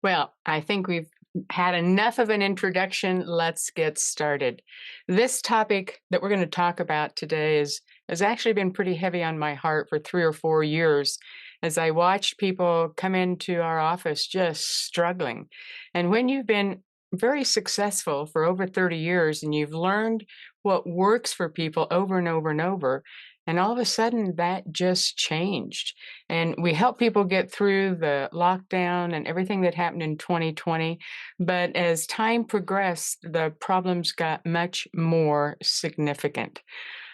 Well, I think we've had enough of an introduction. Let's get started. This topic that we're going to talk about today has actually been pretty heavy on my heart for 3 or 4 years as I watched people come into our office just struggling. And when you've been very successful for over 30 years and you've learned what works for people over and over and over, and all of a sudden that just changed. And we help people get through the lockdown and everything that happened in 2020. But as time progressed, the problems got much more significant.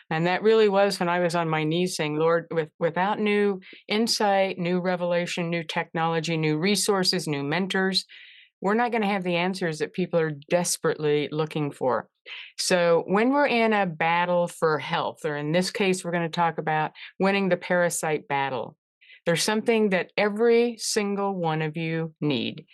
And that really was when I was on my knees saying, Lord, without new insight, new revelation, new technology, new resources, new mentors, we're not going to have the answers that people are desperately looking for. So, when we're in a battle for health, or in this case, we're going to talk about winning the parasite battle, there's something that every single one of you need,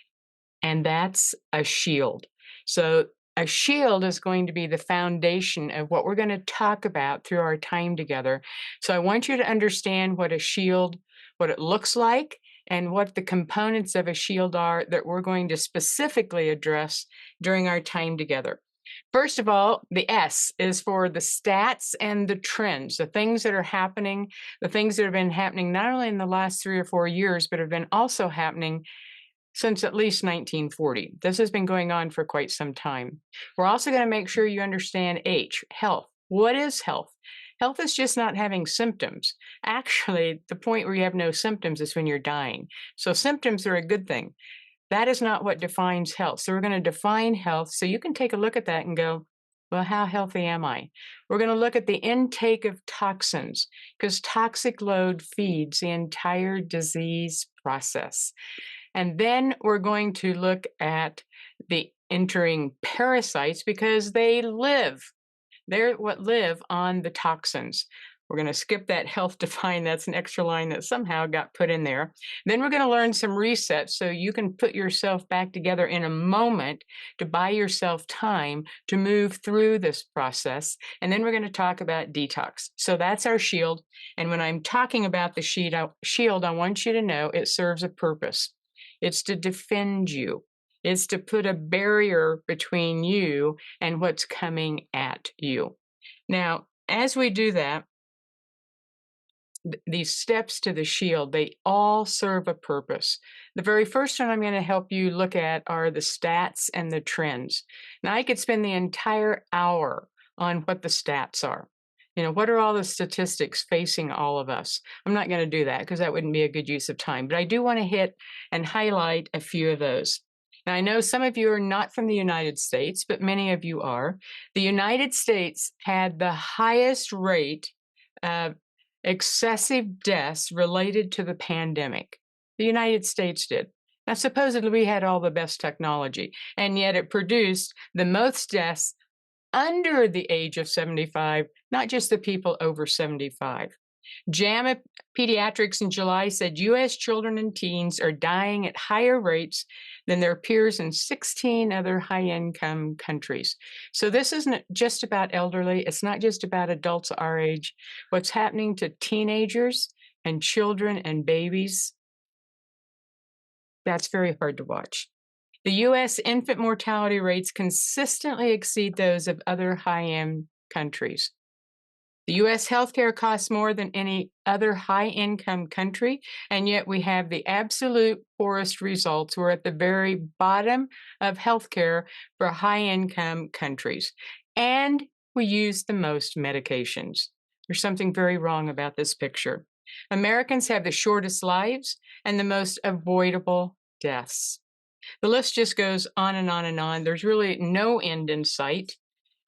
and that's a shield. So, a shield is going to be the foundation of what we're going to talk about through our time together. So, I want you to understand what a shield, what it looks like, and what the components of a shield are that we're going to specifically address during our time together. First of all, the S is for the stats and the trends, the things that are happening, the things that have been happening not only in the last 3 or 4 years, but have been also happening since at least 1940. This has been going on for quite some time. We're also going to make sure you understand H, health. What is health? Health is just not having symptoms. Actually, the point where you have no symptoms is when you're dying. So symptoms are a good thing. That is not what defines health. So we're going to define health so you can take a look at that and go, well, how healthy am I? We're going to look at the intake of toxins because toxic load feeds the entire disease process. And then we're going to look at the entering parasites because they're what live on the toxins. We're going to skip that health define. That's an extra line that somehow got put in there. Then we're going to learn some resets so you can put yourself back together in a moment to buy yourself time to move through this process. And then we're going to talk about detox. So that's our shield. And when I'm talking about the shield, I want you to know it serves a purpose. It's to defend you. It's to put a barrier between you and what's coming at you. Now, as we do that, these steps to the shield, they all serve a purpose. The very first one I'm going to help you look at are the stats and the trends. Now, I could spend the entire hour on what the stats are. You know, what are all the statistics facing all of us? I'm not going to do that because that wouldn't be a good use of time, but I do want to hit and highlight a few of those. Now, I know some of you are not from the United States, but many of you are. The United States had the highest rate of excessive deaths related to the pandemic. The United States did. Now, supposedly we had all the best technology, and yet it produced the most deaths under the age of 75, not just the people over 75. JAMA Pediatrics in July said U.S. children and teens are dying at higher rates than their peers in 16 other high-income countries. So this isn't just about elderly. It's not just about adults our age. What's happening to teenagers and children and babies, that's very hard to watch. The U.S. infant mortality rates consistently exceed those of other high-end countries. The U.S. healthcare costs more than any other high-income country, and yet we have the absolute poorest results. We're at the very bottom of healthcare for high-income countries, and we use the most medications. There's something very wrong about this picture. Americans have the shortest lives and the most avoidable deaths. The list just goes on and on and on. There's really no end in sight.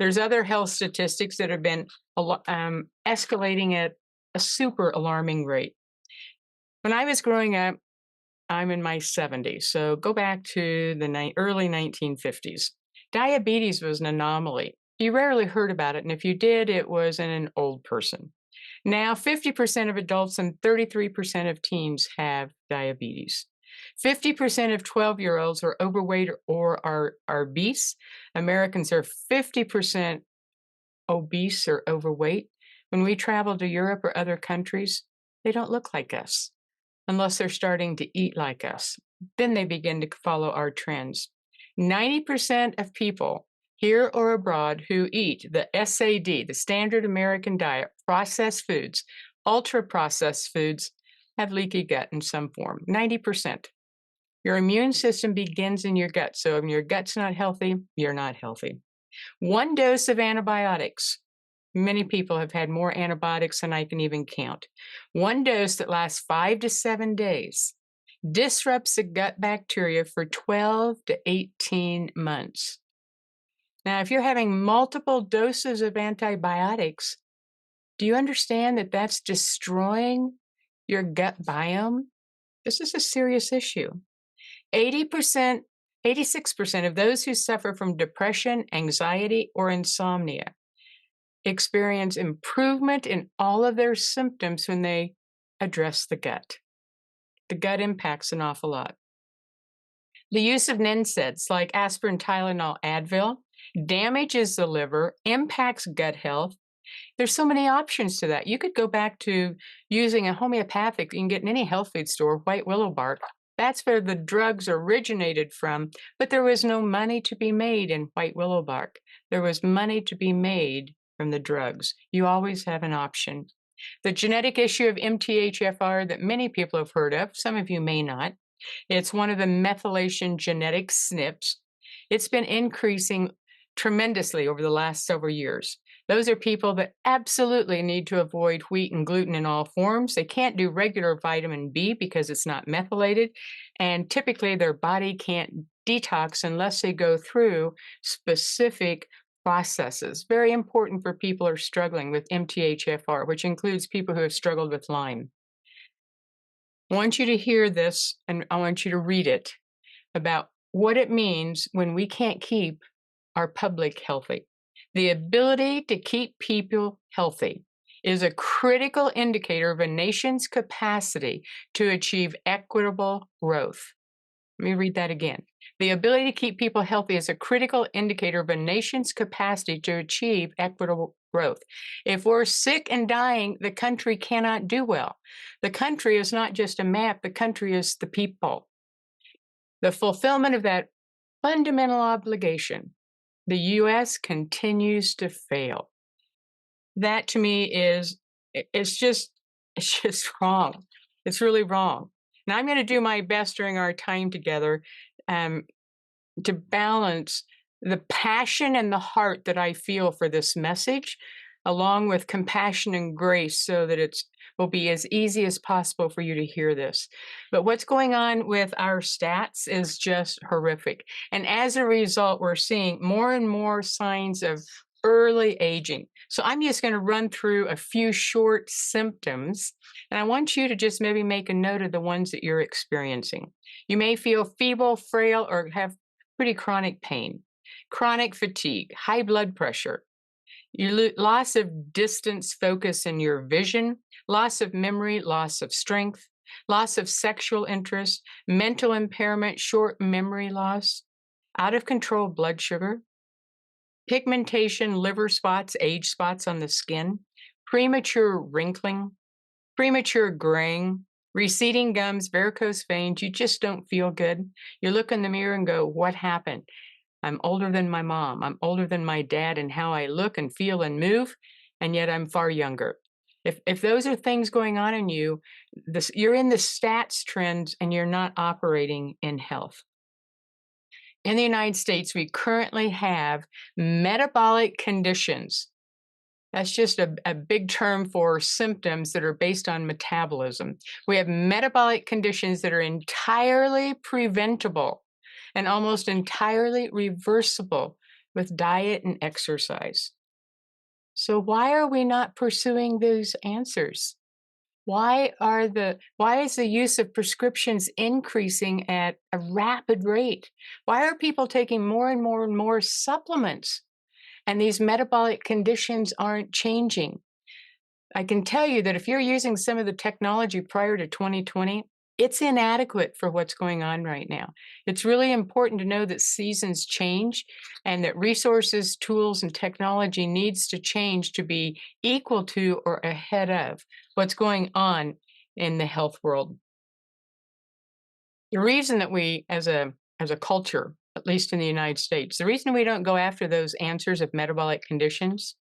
There's other health statistics that have been escalating at a super alarming rate. When I was growing up, I'm in my 70s, so go back to the early 1950s. Diabetes was an anomaly. You rarely heard about it, and if you did, it was in an old person. Now, 50% of adults and 33% of teens have diabetes. 50% of 12-year-olds are overweight or are obese. Americans are 50% obese or overweight. When we travel to Europe or other countries, they don't look like us unless they're starting to eat like us. then they begin to follow our trends. 90% of people here or abroad who eat the SAD, the standard American diet, processed foods, ultra processed foods, have leaky gut in some form. 90%. Your immune system begins in your gut. So if your gut's not healthy, you're not healthy. One dose of antibiotics. Many people have had more antibiotics than I can even count. One dose that lasts 5 to 7 days disrupts the gut bacteria for 12 to 18 months. Now, if you're having multiple doses of antibiotics, do you understand that that's destroying your gut biome? This is a serious issue. 80%, 86% of those who suffer from depression, anxiety, or insomnia experience improvement in all of their symptoms when they address the gut. The gut impacts an awful lot. The use of NSAIDs like aspirin, Tylenol, Advil damages the liver, impacts gut health. There's so many options to that. You could go back to using a homeopathic you can get in any health food store, white willow bark. That's where the drugs originated from, but there was no money to be made in white willow bark. There was money to be made from the drugs. You always have an option. The genetic issue of MTHFR that many people have heard of, some of you may not, it's one of the methylation genetic SNPs. It's been increasing tremendously over the last several years. Those are people that absolutely need to avoid wheat and gluten in all forms. They can't do regular vitamin B because it's not methylated, and typically their body can't detox unless they go through specific processes. Very important for people who are struggling with MTHFR, which includes people who have struggled with Lyme. I want you to hear this, and I want you to read it about what it means when we can't keep our public healthy. The ability to keep people healthy is a critical indicator of a nation's capacity to achieve equitable growth. Let me read that again. The ability to keep people healthy is a critical indicator of a nation's capacity to achieve equitable growth. If we're sick and dying, the country cannot do well. The country is not just a map, the country is the people. The fulfillment of that fundamental obligation, the U.S. continues to fail. That to me is, it's just wrong. It's really wrong. And I'm going to do my best during our time together to balance the passion and the heart that I feel for this message, along with compassion and grace, so that it will be as easy as possible for you to hear this. But what's going on with our stats is just horrific. And as a result, we're seeing more and more signs of early aging. So I'm just going to run through a few short symptoms, and I want you to just maybe make a note of the ones that you're experiencing. You may feel feeble, frail, or have pretty chronic pain, chronic fatigue, high blood pressure, loss of distance, focus in your vision, loss of memory, loss of strength, loss of sexual interest, mental impairment, short memory loss, out of control blood sugar, pigmentation, liver spots, age spots on the skin, premature wrinkling, premature graying, receding gums, varicose veins. You just don't feel good. You look in the mirror and go, what happened? I'm older than my mom. I'm older than my dad in how I look and feel and move, and yet I'm far younger. If those are things going on in you, you're in the stats trends and you're not operating in health. In the United States, we currently have metabolic conditions. That's just a big term for symptoms that are based on metabolism. We have metabolic conditions that are entirely preventable and almost entirely reversible with diet and exercise. So why are we not pursuing those answers? Why is the use of prescriptions increasing at a rapid rate? Why are people taking more and more and more supplements, and these metabolic conditions aren't changing? I can tell you that if you're using some of the technology prior to 2020, it's inadequate for what's going on right now. It's really important to know that seasons change and that resources, tools, and technology needs to change to be equal to or ahead of what's going on in the health world. The reason that we, as a culture, at least in the United States, the reason we don't go after those answers of metabolic conditions,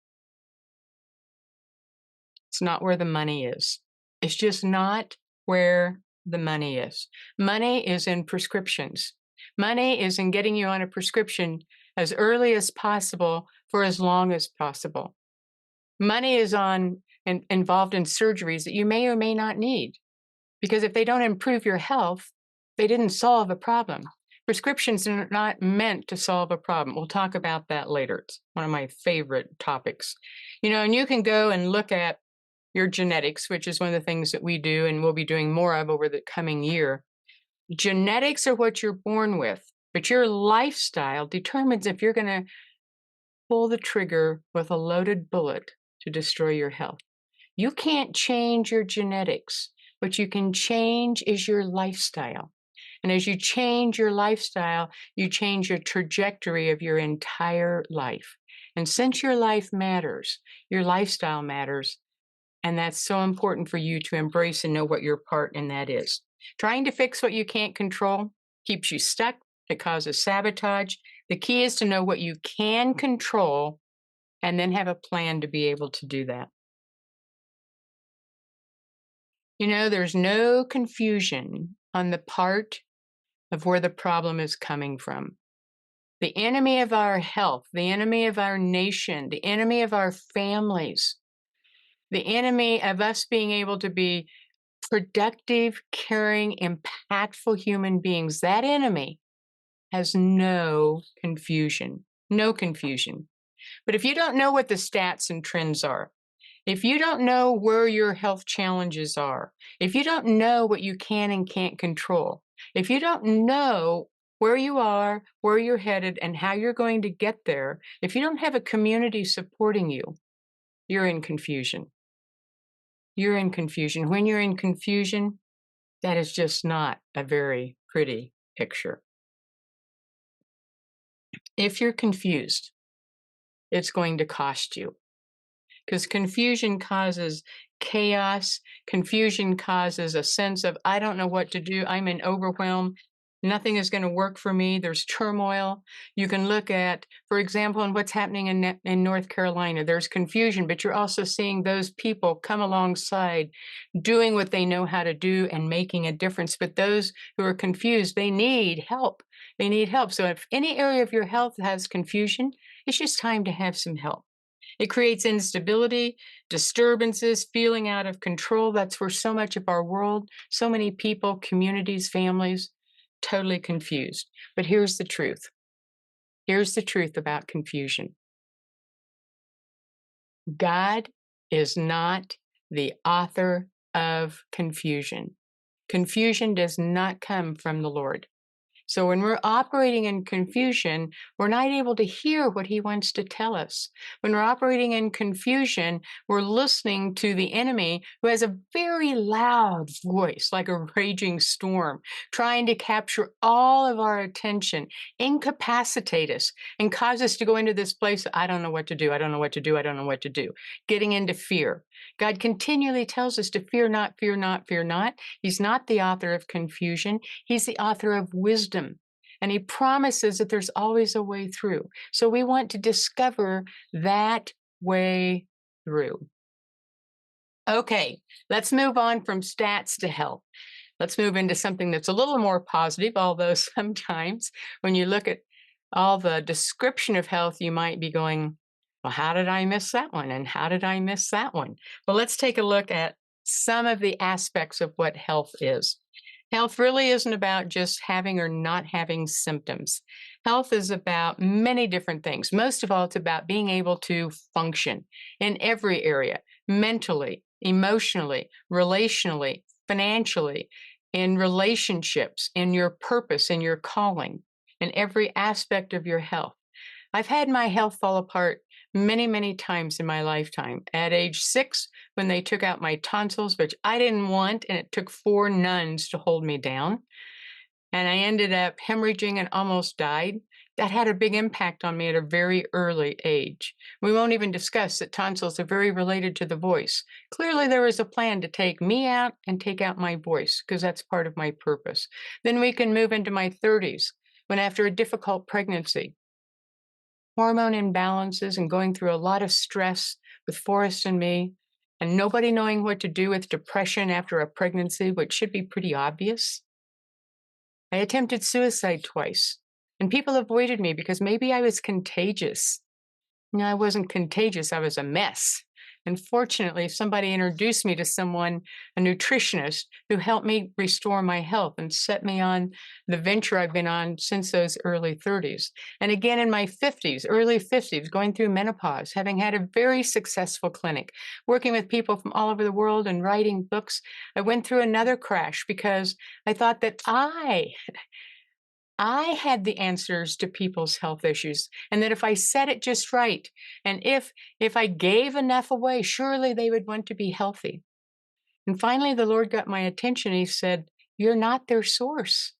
it's not where the money is. It's just not where the money is. Money is in prescriptions. Money is in getting you on a prescription as early as possible for as long as possible. Money is involved in surgeries that you may or may not need, because if they don't improve your health, they didn't solve a problem. Prescriptions are not meant to solve a problem. We'll talk about that later. It's one of my favorite topics. And you can go and look at your genetics, which is one of the things that we do and we'll be doing more of over the coming year. Genetics are what you're born with, but your lifestyle determines if you're going to pull the trigger with a loaded bullet to destroy your health. You can't change your genetics. What you can change is your lifestyle. And as you change your lifestyle, you change your trajectory of your entire life. And since your life matters, your lifestyle matters. And that's so important for you to embrace and know what your part in that is. Trying to fix what you can't control keeps you stuck. It causes sabotage. The key is to know what you can control and then have a plan to be able to do that. There's no confusion on the part of where the problem is coming from. The enemy of our health, the enemy of our nation, the enemy of our families, the enemy of us being able to be productive, caring, impactful human beings, that enemy has no confusion. No confusion. But if you don't know what the stats and trends are, if you don't know where your health challenges are, if you don't know what you can and can't control, if you don't know where you are, where you're headed, and how you're going to get there, if you don't have a community supporting you, you're in confusion. You're in confusion. When you're in confusion, that is just not a very pretty picture. If you're confused, it's going to cost you. Because confusion causes chaos. Confusion causes a sense of, I don't know what to do. I'm in overwhelm. Nothing is going to work for me. There's turmoil. You can look at, for example, in what's happening in North Carolina. There's confusion, but you're also seeing those people come alongside, doing what they know how to do and making a difference. But those who are confused, they need help. They need help. So if any area of your health has confusion, it's just time to have some help. It creates instability, disturbances, feeling out of control. That's where so much of our world, so many people, communities, families, totally confused. But here's the truth. Here's the truth about confusion. God is not the author of confusion. Confusion does not come from the Lord. So when we're operating in confusion, we're not able to hear what he wants to tell us. When we're operating in confusion, we're listening to the enemy who has a very loud voice, like a raging storm, trying to capture all of our attention, incapacitate us, and cause us to go into this place, I don't know what to do, I don't know what to do, I don't know what to do, getting into fear. God continually tells us to fear not, fear not, fear not. He's not the author of confusion. He's the author of wisdom. And he promises that there's always a way through. So we want to discover that way through. Okay, let's move on from stats to health. Let's move into something that's a little more positive, although sometimes when you look at all the description of health, you might be going, well, how did I miss that one? And how did I miss that one? Well, let's take a look at some of the aspects of what health is. Health really isn't about just having or not having symptoms. Health is about many different things. Most of all, it's about being able to function in every area, mentally, emotionally, relationally, financially, in relationships, in your purpose, in your calling, in every aspect of your health. I've had my health fall apart many, many times in my lifetime. At age 6, when they took out my tonsils, which I didn't want, and it took 4 nuns to hold me down. and I ended up hemorrhaging and almost died. That had a big impact on me at a very early age. We won't even discuss that tonsils are very related to the voice. Clearly, there was a plan to take me out and take out my voice, because that's part of my purpose. Then we can move into my 30s, when after a difficult pregnancy, hormone imbalances and going through a lot of stress with Forrest and me, and nobody knowing what to do with depression after a pregnancy, which should be pretty obvious. I attempted suicide twice, and people avoided me because maybe I was contagious. No, I wasn't contagious, I was a mess. And fortunately, somebody introduced me to someone, a nutritionist, who helped me restore my health and set me on the venture I've been on since those early 30s. And again in my 50s, early 50s, going through menopause, having had a very successful clinic, working with people from all over the world and writing books, I went through another crash because I thought that I had the answers to people's health issues, and that if I said it just right, and if I gave enough away, surely they would want to be healthy. And finally, the Lord got my attention. He said, "You're not their source.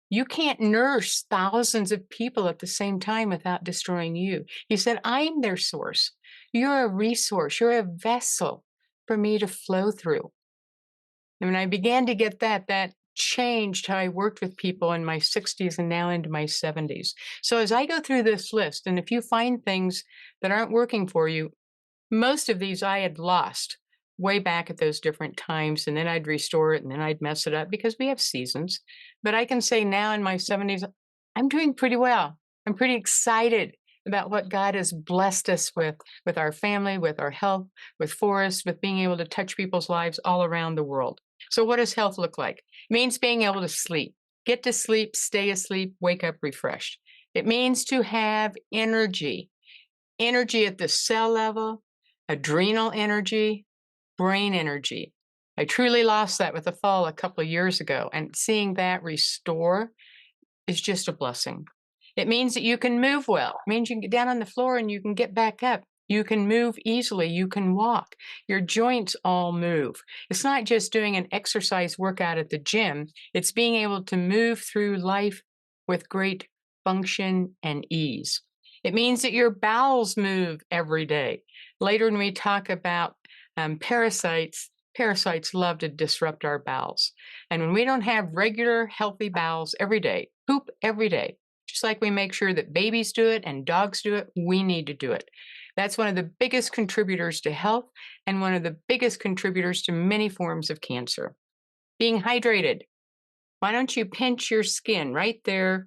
You can't nurse thousands of people at the same time without destroying you." He said, "I'm their source. You're a resource. You're a vessel for me to flow through." And when I began to get that, that changed how I worked with people in my 60s and now into my 70s. So as I go through this list, and if you find things that aren't working for you, most of these I had lost way back at those different times, and then I'd restore it, and then I'd mess it up because we have seasons. But I can say now in my 70s, I'm doing pretty well. I'm pretty excited about what God has blessed us with our family, with our health, with forests, with being able to touch people's lives all around the world. So what does health look like? It means being able to sleep, get to sleep, stay asleep, wake up refreshed. It means to have energy, energy at the cell level, adrenal energy, brain energy. I truly lost that with the fall a couple of years ago, and seeing that restore is just a blessing. It means that you can move well. It means you can get down on the floor and you can get back up. You can move easily. You can walk. Your joints all move. It's not just doing an exercise workout at the gym. It's being able to move through life with great function and ease. It means that your bowels move every day. Later, when we talk about parasites, parasites love to disrupt our bowels. And when we don't have regular, healthy bowels every day, poop every day, just like we make sure that babies do it and dogs do it, we need to do it. That's one of the biggest contributors to health and one of the biggest contributors to many forms of cancer. Being hydrated. Why don't you pinch your skin right there,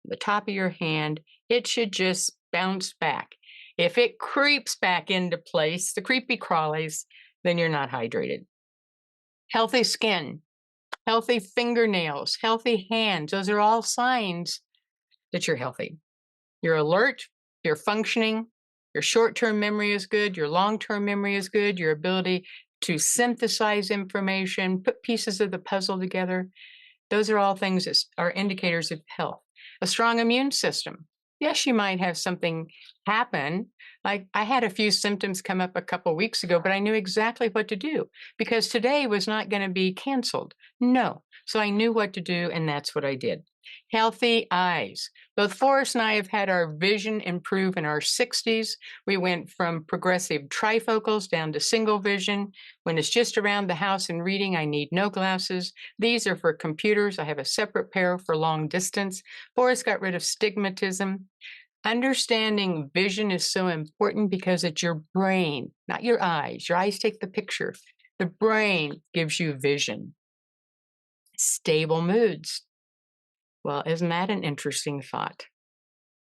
the top of your hand? It should just bounce back. If it creeps back into place, the creepy crawlies, then you're not hydrated. Healthy skin, healthy fingernails, healthy hands. Those are all signs that you're healthy. You're alert, you're functioning, your short-term memory is good, your long-term memory is good, your ability to synthesize information, put pieces of the puzzle together. Those are all things that are indicators of health. A strong immune system. Yes, you might have something happen. Like I had a few symptoms come up a couple weeks ago, but I knew exactly what to do because today was not going to be canceled. No. So I knew what to do, and that's what I did. Healthy eyes. Both Forrest and I have had our vision improve in our 60s. We went from progressive trifocals down to single vision. When it's just around the house and reading, I need no glasses. These are for computers. I have a separate pair for long distance. Forrest got rid of stigmatism. Understanding vision is so important because it's your brain, not your eyes. Your eyes take the picture. The brain gives you vision. Stable moods. Well, isn't that an interesting thought?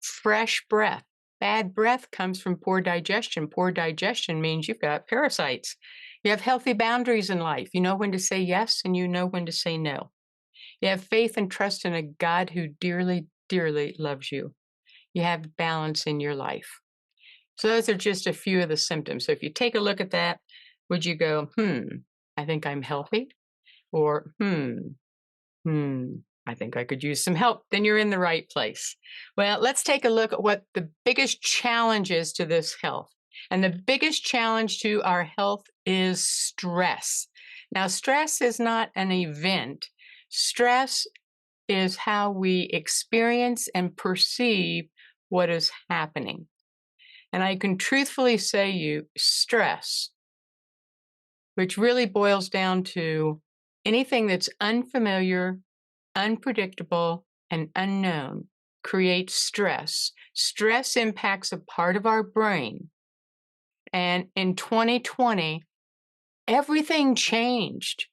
Fresh breath. Bad breath comes from poor digestion. Poor digestion means you've got parasites. You have healthy boundaries in life. You know when to say yes and you know when to say no. You have faith and trust in a God who dearly, dearly loves you. You have balance in your life. So those are just a few of the symptoms. So if you take a look at that, would you go, I think I'm healthy? Or, I think I could use some help? Then you're in the right place. Well, let's take a look at what the biggest challenge is to this health. And the biggest challenge to our health is stress. Now, stress is not an event. Stress is how we experience and perceive what is happening. And I can truthfully say you, stress, which really boils down to anything that's unfamiliar, unpredictable, and unknown, creates stress. Stress impacts a part of our brain. And in 2020, everything changed.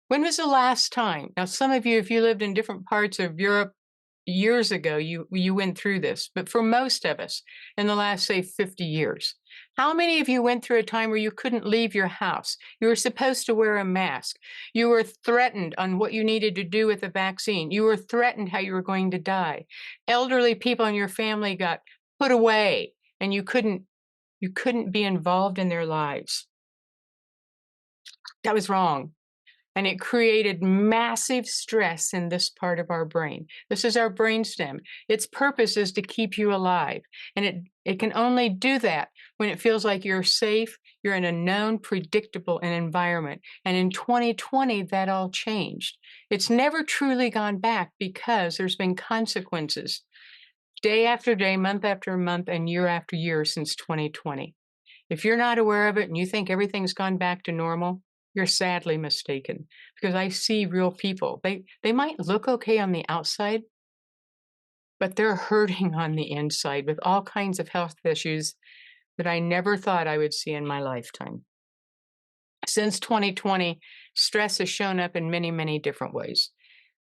When was the last time? Now, some of you, if you lived in different parts of Europe years ago, you went through this. But for most of us, in the last, say, 50 years, how many of you went through a time where you couldn't leave your house? You were supposed to wear a mask. You were threatened on what you needed to do with the vaccine. You were threatened how you were going to die. Elderly people in your family got put away, and you couldn't be involved in their lives. That was wrong. And it created massive stress in this part of our brain. This is our brainstem. Its purpose is to keep you alive. And it can only do that when it feels like you're safe, you're in a known, predictable environment. And in 2020, that all changed. It's never truly gone back because there's been consequences day after day, month after month, and year after year since 2020. If you're not aware of it and you think everything's gone back to normal, you're sadly mistaken, because I see real people. They might look okay on the outside, but they're hurting on the inside with all kinds of health issues that I never thought I would see in my lifetime. Since 2020, stress has shown up in many, many different ways.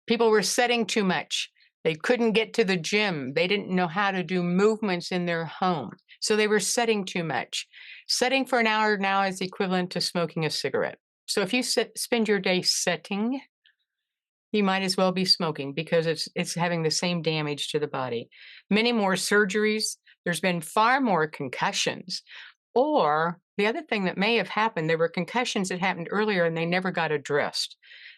People were setting too much. They couldn't get to the gym. They didn't know how to do movements in their home. So they were setting too much. Setting for an hour now is equivalent to smoking a cigarette. So if you spend your day setting, you might as well be smoking because it's having the same damage to the body. Many more surgeries. There's been far more concussions. Or the other thing that may have happened, there were concussions that happened earlier and they never got addressed.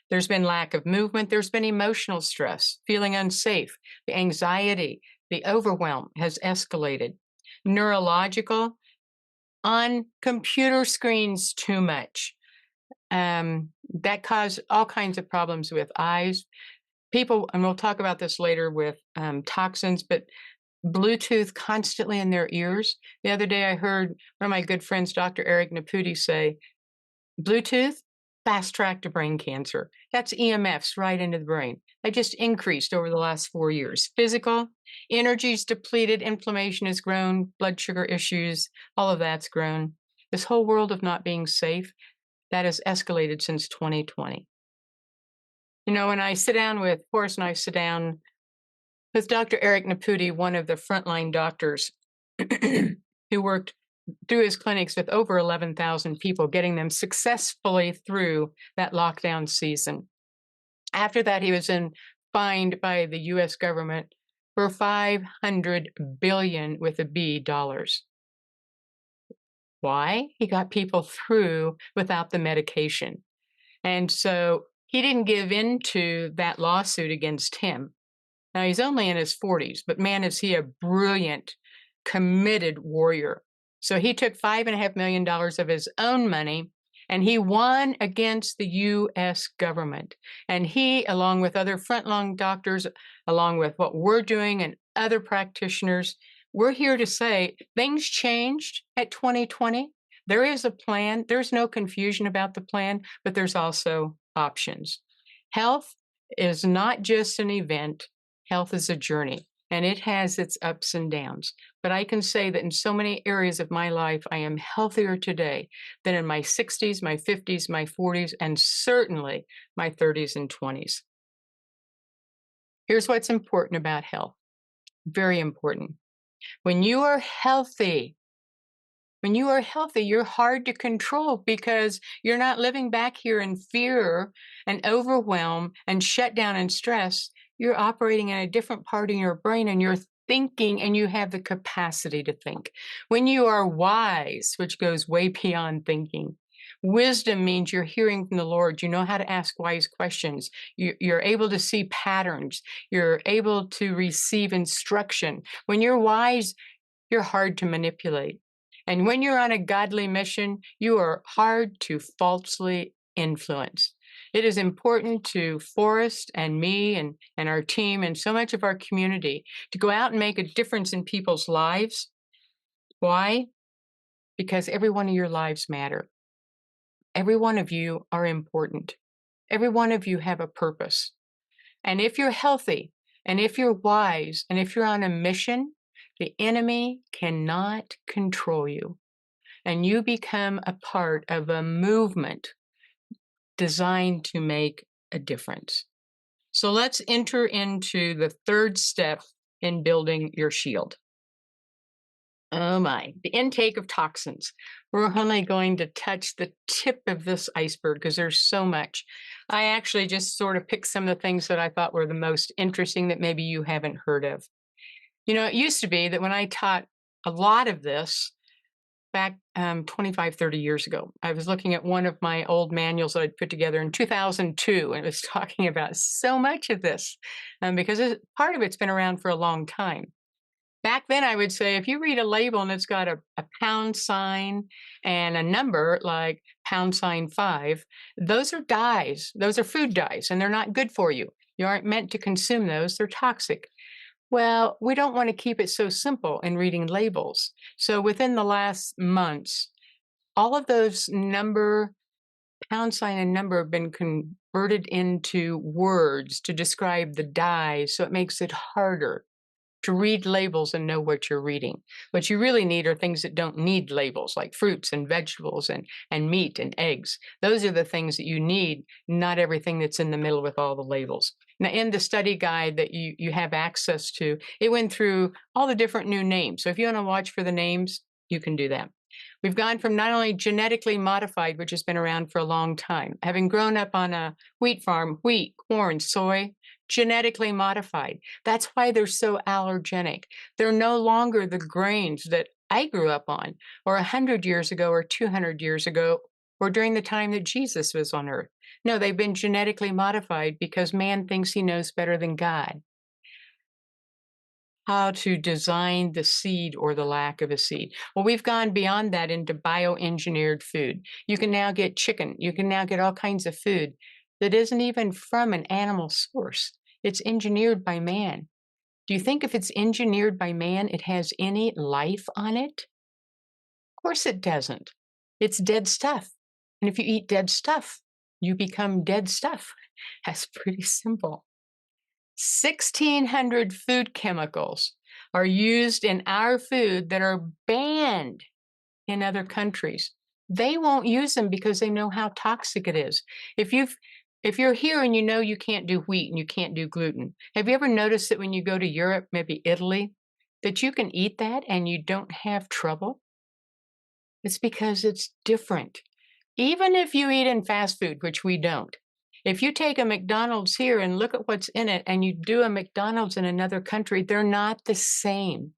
There's been lack of movement. There's been emotional stress, feeling unsafe. The anxiety, the overwhelm has escalated. Neurological, on computer screens too much. That caused all kinds of problems with eyes. People, and we'll talk about this later with toxins, but Bluetooth constantly in their ears. The other day I heard one of my good friends, Dr. Eric Naputi, say, Bluetooth, fast track to brain cancer. That's EMFs right into the brain. They just increased over the last 4 years. Physical, energy's depleted, inflammation has grown, blood sugar issues, all of that's grown. This whole world of not being safe, that has escalated since 2020. You know, when I sit down with, Horace and I sit down with Dr. Eric Naputi, one of the frontline doctors who worked through his clinics with over 11,000 people, getting them successfully through that lockdown season. After that, he was fined by the US government for $500 billion with a B dollars. Why? He got people through without the medication. And so he didn't give in to that lawsuit against him. Now, he's only in his 40s, but man, is he a brilliant, committed warrior. So he took $5.5 million of his own money, and he won against the U.S. government. And he, along with other frontline doctors, along with what we're doing and other practitioners, we're here to say things changed at 2020. There is a plan. There's no confusion about the plan, but there's also options. Health is not just an event. Health is a journey, and it has its ups and downs. But I can say that in so many areas of my life, I am healthier today than in my 60s, my 50s, my 40s, and certainly my 30s and 20s. Here's what's important about health. Very important. When you are healthy, you're hard to control because you're not living back here in fear and overwhelm and shutdown and stress. You're operating in a different part of your brain and you're thinking and you have the capacity to think. When you are wise, which goes way beyond thinking, wisdom means you're hearing from the Lord. You know how to ask wise questions. You're able to see patterns. You're able to receive instruction. When you're wise, you're hard to manipulate. And when you're on a godly mission, you are hard to falsely influence. It is important to Forrest and me and our team and so much of our community to go out and make a difference in people's lives. Why? Because every one of your lives matter. Every one of you are important. Every one of you have a purpose. And if you're healthy, and if you're wise, and if you're on a mission, the enemy cannot control you. And you become a part of a movement designed to make a difference. So let's enter into the third step in building your shield. Oh my, the intake of toxins. We're only going to touch the tip of this iceberg because there's so much. I actually just sort of picked some of the things that I thought were the most interesting that maybe you haven't heard of. You know, it used to be that when I taught a lot of this back 25, 30 years ago, I was looking at one of my old manuals that I'd put together in 2002, and it was talking about so much of this because part of it's been around for a long time. Back then, I would say if you read a label and it's got a pound sign and a number like #5, those are dyes. Those are food dyes, and they're not good for you. You aren't meant to consume those. They're toxic. Well, we don't want to keep it so simple in reading labels. So within the last months, all of those pound sign and number have been converted into words to describe the dyes. So it makes it harder to read labels and know what you're reading. What you really need are things that don't need labels, like fruits and vegetables and meat and eggs. Those are the things that you need, not everything that's in the middle with all the labels. Now, in the study guide that you have access to, it went through all the different new names. So if you want to watch for the names, you can do that. We've gone from not only genetically modified, which has been around for a long time, having grown up on a wheat farm, wheat, corn, soy, genetically modified. That's why they're so allergenic. They're no longer the grains that I grew up on, or 100 years ago, or 200 years ago, or during the time that Jesus was on earth. No, they've been genetically modified because man thinks he knows better than God how to design the seed or the lack of a seed. Well, we've gone beyond that into bioengineered food. You can now get chicken. You can now get all kinds of food that isn't even from an animal source. It's engineered by man. Do you think if it's engineered by man, it has any life on it? Of course it doesn't. It's dead stuff. And if you eat dead stuff, you become dead stuff. That's pretty simple. 1,600 food chemicals are used in our food that are banned in other countries. They won't use them because they know how toxic it is. If you're here and you know you can't do wheat and you can't do gluten, have you ever noticed that when you go to Europe, maybe Italy, that you can eat that and you don't have trouble? It's because it's different. Even if you eat in fast food, which we don't, if you take a McDonald's here and look at what's in it and you do a McDonald's in another country, they're not the same.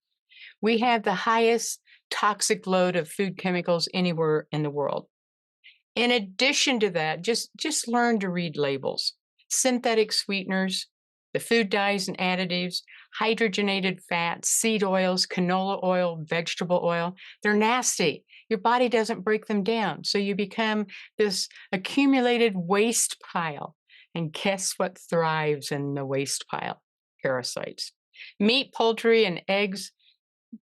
We have the highest toxic load of food chemicals anywhere in the world. In addition to that, just learn to read labels. Synthetic sweeteners, the food dyes and additives, hydrogenated fats, seed oils, canola oil, vegetable oil, they're nasty. Your body doesn't break them down. So you become this accumulated waste pile. And guess what thrives in the waste pile? Parasites. Meat, poultry, and eggs,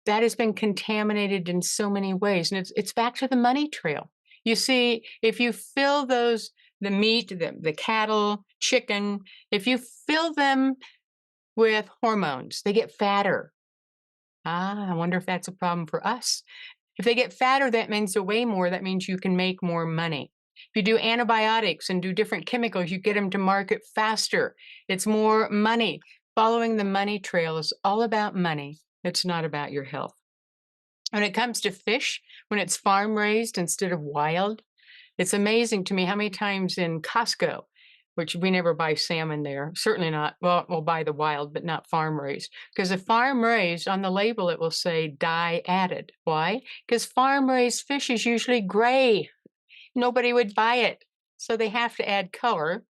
that has been contaminated in so many ways. And it's back to the money trail. You see, if you fill the meat, the cattle, chicken, if you fill them with hormones, they get fatter. I wonder if that's a problem for us. If they get fatter, that means they weigh more. That means you can make more money. If you do antibiotics and do different chemicals, you get them to market faster. It's more money. Following the money trail is all about money. It's not about your health. When it comes to fish, when it's farm raised instead of wild, it's amazing to me how many times in Costco, which we never buy salmon there, certainly not, well, we'll buy the wild, but not farm raised. Because if farm raised, on the label, it will say dye added. Why? Because farm raised fish is usually gray. Nobody would buy it. So they have to add color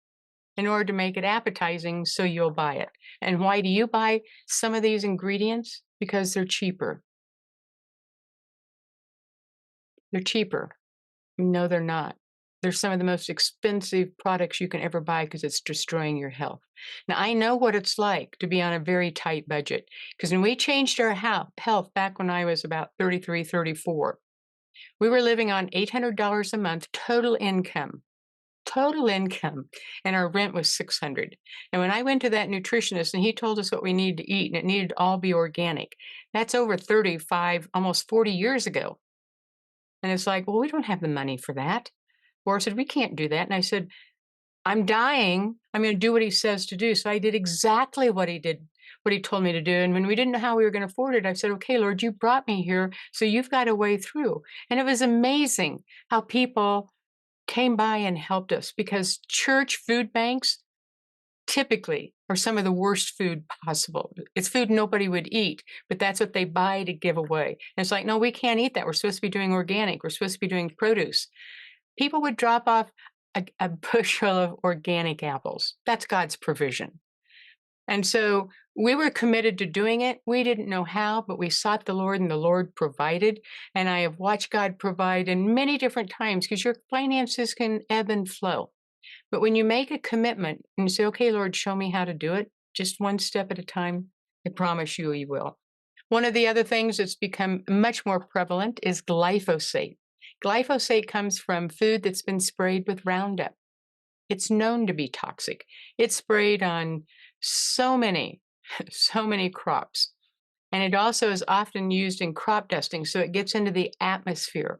in order to make it appetizing, so you'll buy it. And why do you buy some of these ingredients? Because they're cheaper. They're cheaper. No, they're not. They're some of the most expensive products you can ever buy because it's destroying your health. Now, I know what it's like to be on a very tight budget because when we changed our health back when I was about 33, 34, we were living on $800 a month total income, and our rent was 600. And when I went to that nutritionist and he told us what we needed to eat and it needed to all be organic, that's over 35, almost 40 years ago. And it's like, well, we don't have the money for that. Or said, we can't do that. And I said, I'm dying. I'm going to do what he says to do. So I did exactly what he did, what he told me to do. And when we didn't know how we were going to afford it, I said, okay, Lord, you brought me here, so you've got a way through. And it was amazing how people came by and helped us because church food banks typically are some of the worst food possible. It's food nobody would eat, but that's what they buy to give away. And it's like, no, we can't eat that. We're supposed to be doing organic. We're supposed to be doing produce. People would drop off a bushel of organic apples. That's God's provision. And so we were committed to doing it. We didn't know how, but we sought the Lord and the Lord provided. And I have watched God provide in many different times because your finances can ebb and flow. But when you make a commitment and you say, okay, Lord, show me how to do it, just one step at a time, I promise you, you will. One of the other things that's become much more prevalent is glyphosate. Glyphosate comes from food that's been sprayed with Roundup. It's known to be toxic. It's sprayed on so many, so many crops. And it also is often used in crop dusting, so it gets into the atmosphere.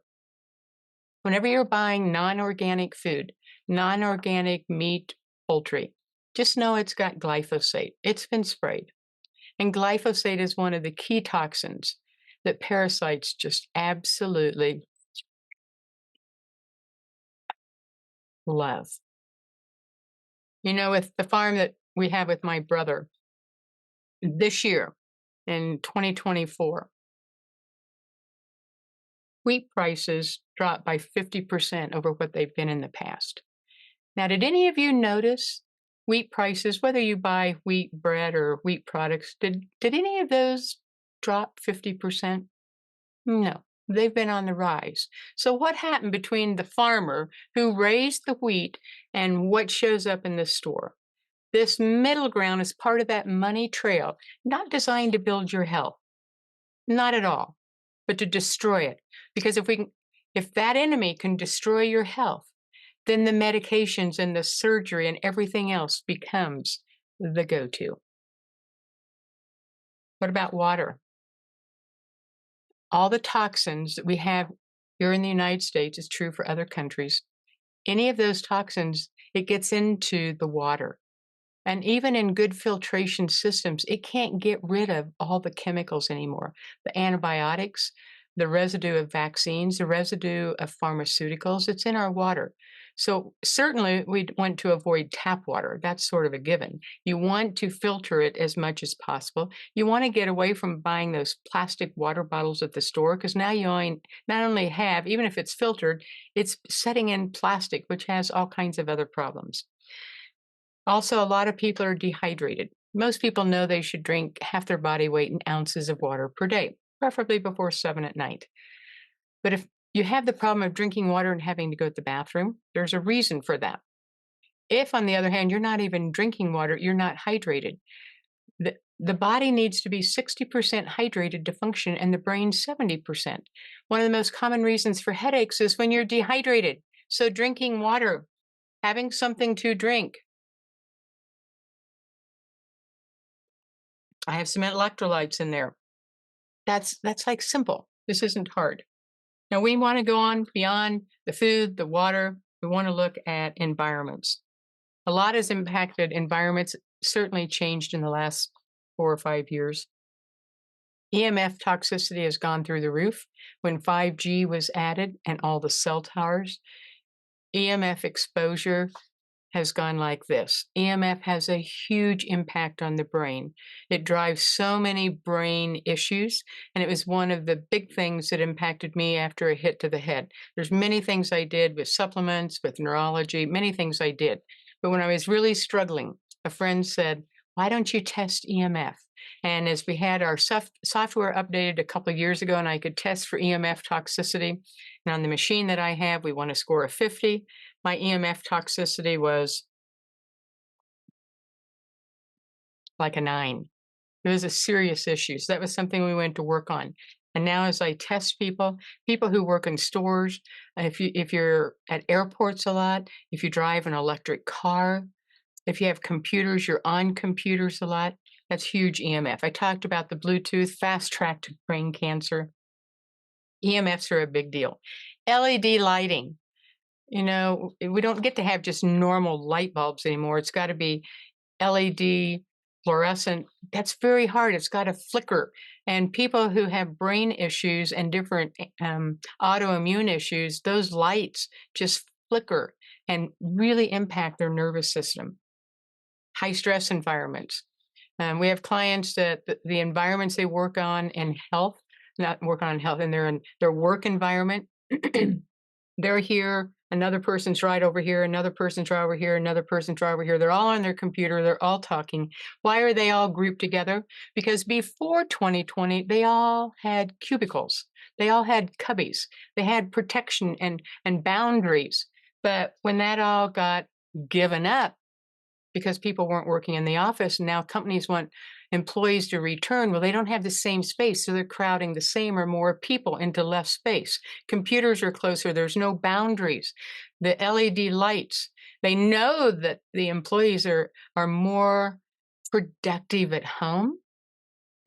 Whenever you're buying non-organic food, non-organic meat, poultry, just know it's got glyphosate. It's been sprayed. And glyphosate is one of the key toxins that parasites just absolutely love. You know, with the farm that we have with my brother, this year in 2024, wheat prices dropped by 50% over what they've been in the past. Now, did any of you notice wheat prices, whether you buy wheat bread or wheat products, did any of those drop 50%? No, they've been on the rise. So what happened between the farmer who raised the wheat and what shows up in the store? This middle ground is part of that money trail, not designed to build your health, not at all, but to destroy it. Because if that enemy can destroy your health, then the medications and the surgery and everything else becomes the go-to. What about water? All the toxins that we have here in the United States is true for other countries. Any of those toxins, it gets into the water. And even in good filtration systems, it can't get rid of all the chemicals anymore. The antibiotics, the residue of vaccines, the residue of pharmaceuticals, it's in our water. So certainly we want to avoid tap water. That's sort of a given. You want to filter it as much as possible. You want to get away from buying those plastic water bottles at the store because now you not only have, even if it's filtered, it's setting in plastic, which has all kinds of other problems. Also, a lot of people are dehydrated. Most people know they should drink half their body weight in ounces of water per day, preferably before 7 at night. But if you have the problem of drinking water and having to go to the bathroom, there's a reason for that. If, on the other hand, you're not even drinking water, you're not hydrated. The body needs to be 60% hydrated to function and the brain 70%. One of the most common reasons for headaches is when you're dehydrated. So drinking water, having something to drink. I have some electrolytes in there. That's like simple. This isn't hard. Now we want to go on beyond the food, the water. We want to look at environments. A lot has impacted environments, certainly changed in the last 4 or 5 years. EMF toxicity has gone through the roof. When 5G was added and all the cell towers, EMF exposure has gone like this. EMF has a huge impact on the brain. It drives so many brain issues, and it was one of the big things that impacted me after a hit to the head. There's many things I did with supplements, with neurology, many things I did. But when I was really struggling, a friend said, why don't you test EMF? And as we had our software updated a couple of years ago and I could test for EMF toxicity, and on the machine that I have, we want a score of 50. my EMF toxicity was like a 9. It was a serious issue. So that was something we went to work on. And now as I test people who work in stores, if you're at airports a lot, if you drive an electric car, if you have computers, you're on computers a lot, that's huge EMF. I talked about the Bluetooth fast track to brain cancer. EMFs are a big deal. LED lighting. You know, we don't get to have just normal light bulbs anymore. It's got to be LED, fluorescent. That's very hard. It's got to flicker. And people who have brain issues and different autoimmune issues, those lights just flicker and really impact their nervous system. High stress environments. We have clients that the environments they work on in health, not work on health, and they're in their work environment. They're here, another person's right over here, another person's right over here, another person's right over here. They're all on their computer, they're all talking. Why are they all grouped together? Because before 2020, they all had cubicles. They all had cubbies. They had protection and boundaries. But when that all got given up, because people weren't working in the office, and now companies want employees to return. Well, they don't have the same space, so they're crowding the same or more people into less space. Computers are closer, there's no boundaries. The LED lights, they know that the employees are more productive at home,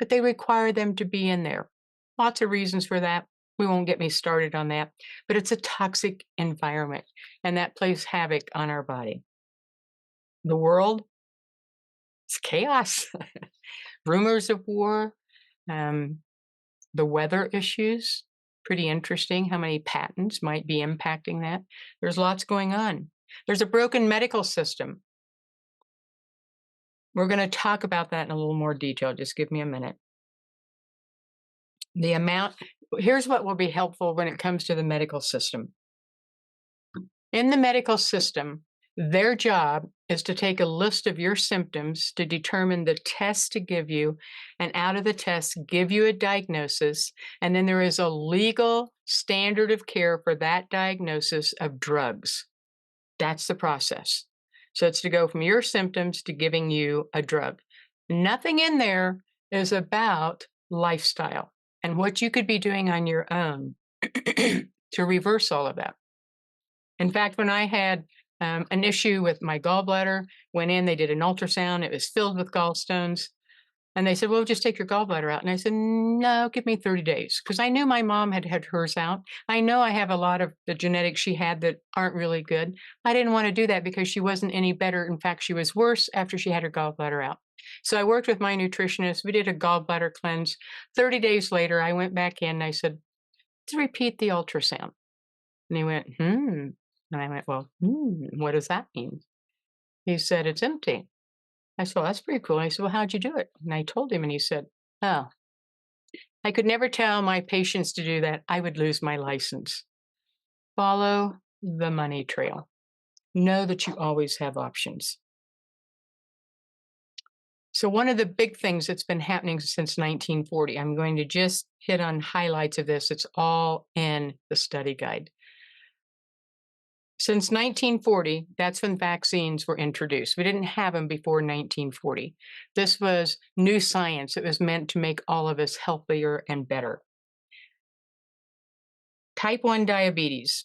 but they require them to be in there. Lots of reasons for that. We won't get me started on that, but it's a toxic environment, and that plays havoc on our body. The world, it's chaos. Rumors of war, the weather issues, pretty interesting how many patents might be impacting that. There's lots going on. There's a broken medical system. We're going to talk about that in a little more detail. Just give me a minute. Here's what will be helpful when it comes to the medical system. In the medical system, their job is to take a list of your symptoms to determine the test to give you, and out of the test, give you a diagnosis. And then there is a legal standard of care for that diagnosis of drugs. That's the process. So it's to go from your symptoms to giving you a drug. Nothing in there is about lifestyle and what you could be doing on your own to reverse all of that. In fact, when I had an issue with my gallbladder, went in, they did an ultrasound, it was filled with gallstones. And they said, well, just take your gallbladder out. And I said, no, give me 30 days. Because I knew my mom had had hers out. I know I have a lot of the genetics she had that aren't really good. I didn't want to do that because she wasn't any better. In fact, she was worse after she had her gallbladder out. So I worked with my nutritionist. We did a gallbladder cleanse. 30 days later, I went back in and I said, let's repeat the ultrasound. And he went, And I went, well, what does that mean? He said, it's empty. I said, well, that's pretty cool. I said, well, how'd you do it? And I told him, and he said, oh, I could never tell my patients to do that. I would lose my license. Follow the money trail. Know that you always have options. So one of the big things that's been happening since 1940, I'm going to just hit on highlights of this. It's all in the study guide. Since 1940, that's when vaccines were introduced. We didn't have them before 1940. This was new science. It was meant to make all of us healthier and better. Type 1 diabetes.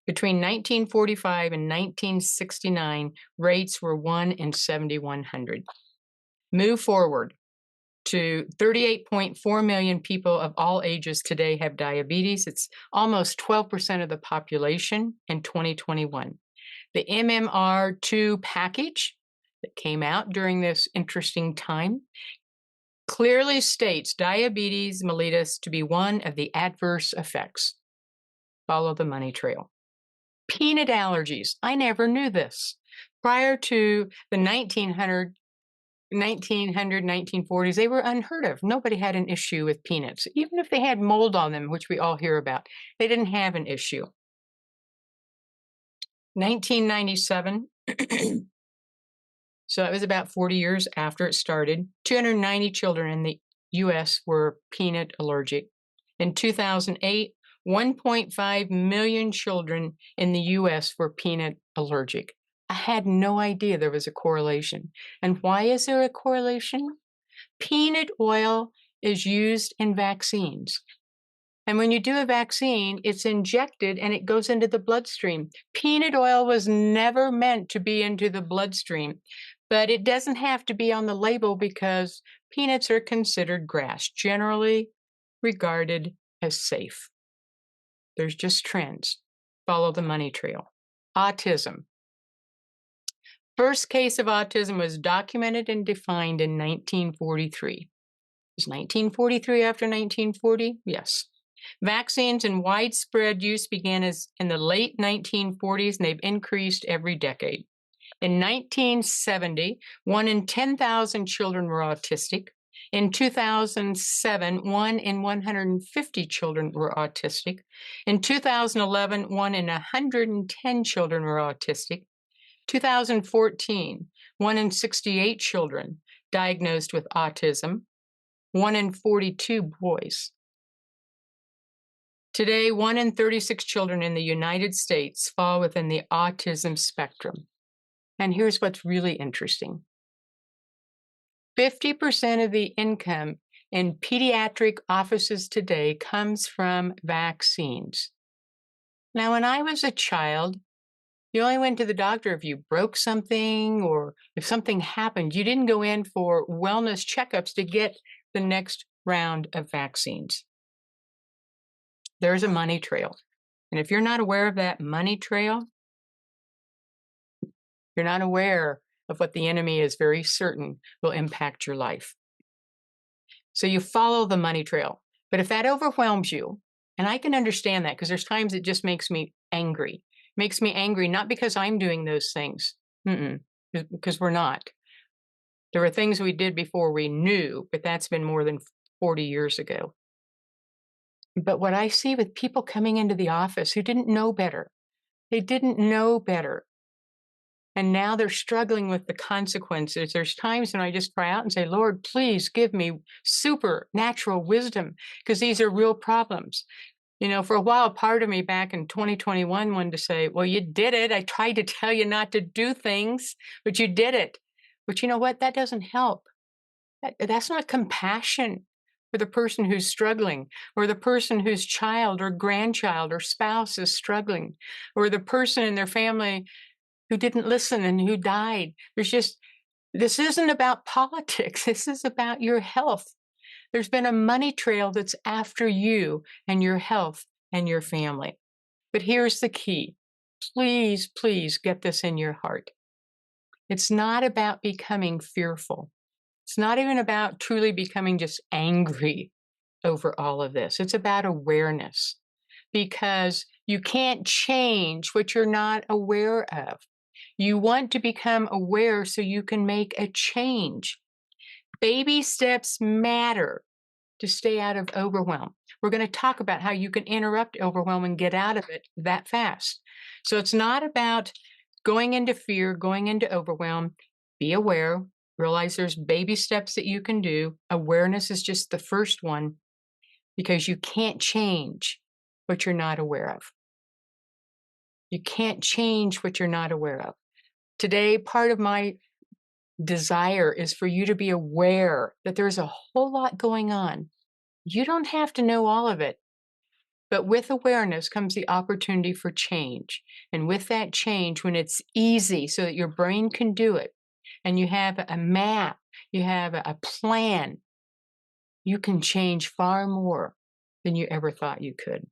Between 1945 and 1969, rates were 1 in 7,100. Move forward to 38.4 million people of all ages today have diabetes. It's almost 12% of the population in 2021. The MMR2 package that came out during this interesting time clearly states diabetes mellitus to be one of the adverse effects. Follow the money trail. Peanut allergies. I never knew this. Prior to the 1940s, they were unheard of. Nobody had an issue with peanuts. Even if they had mold on them, which we all hear about, they didn't have an issue. 1997, so it was about 40 years after it started, 290 children in the U.S. were peanut allergic. In 2008, 1.5 million children in the US were peanut allergic. I had no idea there was a correlation. And why is there a correlation? Peanut oil is used in vaccines. And when you do a vaccine, it's injected and it goes into the bloodstream. Peanut oil was never meant to be into the bloodstream, but it doesn't have to be on the label because peanuts are considered grass, generally regarded as safe. There's just trends. Follow the money trail. Autism. First case of autism was documented and defined in 1943. Is 1943 after 1940? Yes. Vaccines and widespread use began in the late 1940s, and they've increased every decade. In 1970, 1 in 10,000 children were autistic. In 2007, 1 in 150 children were autistic. In 2011, 1 in 110 children were autistic. 2014, 1 in 68 children diagnosed with autism, 1 in 42 boys. Today, 1 in 36 children in the United States fall within the autism spectrum. And here's what's really interesting. 50% of the income in pediatric offices today comes from vaccines. Now, when I was a child, you only went to the doctor if you broke something or if something happened. You didn't go in for wellness checkups to get the next round of vaccines. There's a money trail. And if you're not aware of that money trail, you're not aware of what the enemy is very certain will impact your life. So you follow the money trail. But if that overwhelms you, and I can understand that because there's times it just makes me angry. Makes me angry not because I'm doing those things, because we're not. There were things we did before we knew, but that's been more than 40 years ago. But what I see with people coming into the office who didn't know better, they didn't know better. And now they're struggling with the consequences. There's times when I just cry out and say, Lord, please give me supernatural wisdom, because these are real problems. You know, for a while, part of me back in 2021 wanted to say, well, you did it. I tried to tell you not to do things, but you did it. But you know what? That doesn't help. That's not compassion for the person who's struggling, or the person whose child or grandchild or spouse is struggling, or the person in their family who didn't listen and who died. This isn't about politics. This is about your health. There's been a money trail that's after you and your health and your family. But here's the key. Please, please get this in your heart. It's not about becoming fearful. It's not even about truly becoming just angry over all of this. It's about awareness, because you can't change what you're not aware of. You want to become aware so you can make a change. Baby steps matter to stay out of overwhelm. We're going to talk about how you can interrupt overwhelm and get out of it that fast. So it's not about going into fear, going into overwhelm. Be aware. Realize there's baby steps that you can do. Awareness is just the first one, because you can't change what you're not aware of. You can't change what you're not aware of. Today, part of my desire is for you to be aware that there's a whole lot going on. You don't have to know all of it, but with awareness comes the opportunity for change. And with that change, when it's easy so that your brain can do it, and you have a map, you have a plan, you can change far more than you ever thought you could.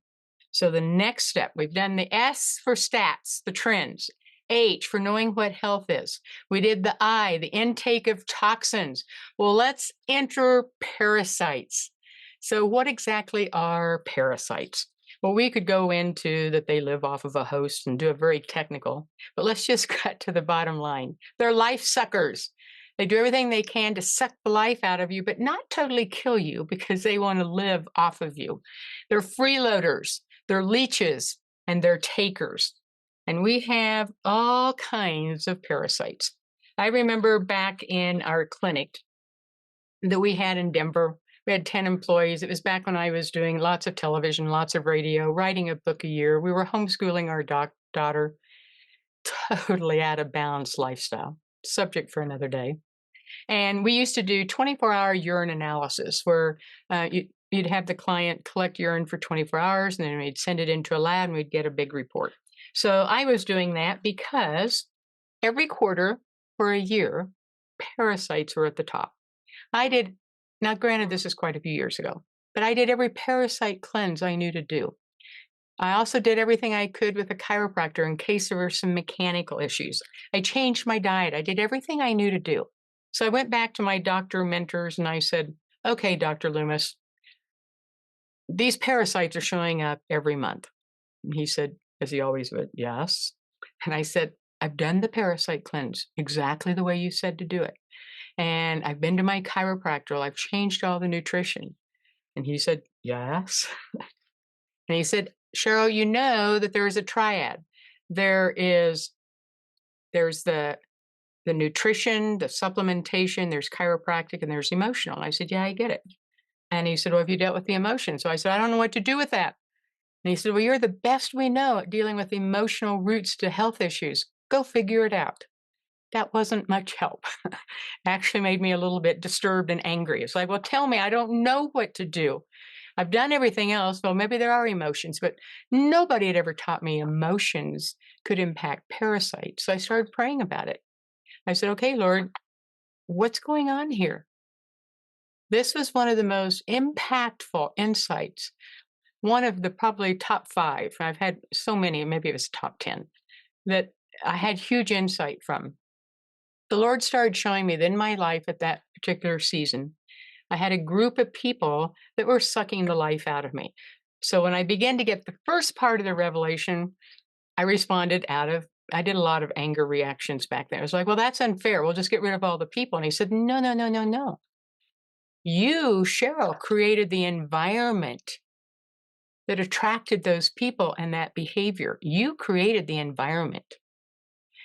So the next step, we've done the S for stats, the trends. H for knowing what health is. We did the I, the intake of toxins. Well, let's enter parasites. So what exactly are parasites? Well, we could go into that they live off of a host and do a very technical, but let's just cut to the bottom line. They're life suckers. They do everything they can to suck the life out of you, but not totally kill you, because they want to live off of you. They're freeloaders, they're leeches, and they're takers. And we have all kinds of parasites. I remember back in our clinic that we had in Denver, We had 10 employees. It was back when I was doing lots of television, lots of radio, writing a book a year. We were homeschooling our daughter. Totally out of balance lifestyle. Subject for another day. And we used to do 24-hour urine analysis where you'd have the client collect urine for 24 hours, and then we'd send it into a lab and we'd get a big report. So I was doing that because every quarter for a year, parasites were at the top. I did, now granted, this is quite a few years ago, but I did every parasite cleanse I knew to do. I also did everything I could with a chiropractor in case there were some mechanical issues. I changed my diet. I did everything I knew to do. So I went back to my doctor mentors and I said, okay, Dr. Loomis, these parasites are showing up every month. And he said, as he always would, yes. And I said, I've done the parasite cleanse exactly the way you said to do it. And I've been to my chiropractor. I've changed all the nutrition. And he said, yes. And he said, Cheryl, you know that there is a triad. There's the nutrition, the supplementation, there's chiropractic, and there's emotional. And I said, yeah, I get it. And he said, well, have you dealt with the emotion? So I said, I don't know what to do with that. And he said, well, you're the best we know at dealing with emotional roots to health issues. Go figure it out. That wasn't much help. Actually made me a little bit disturbed and angry. It's like, well, tell me, I don't know what to do. I've done everything else. Well, maybe there are emotions, but nobody had ever taught me emotions could impact parasites. So I started praying about it. I said, okay, Lord, what's going on here? This was one of the most impactful insights, one of the probably top 5. I've had so many, maybe it was top 10, that I had huge insight from. The Lord started showing me that in my life at that particular season, I had a group of people that were sucking the life out of me. So when I began to get the first part of the revelation, I responded I did a lot of anger reactions back then. I was like, well, that's unfair. We'll just get rid of all the people. And he said, no, no, no, no, no. You, Cheryl, created the environment that attracted those people and that behavior. You created the environment.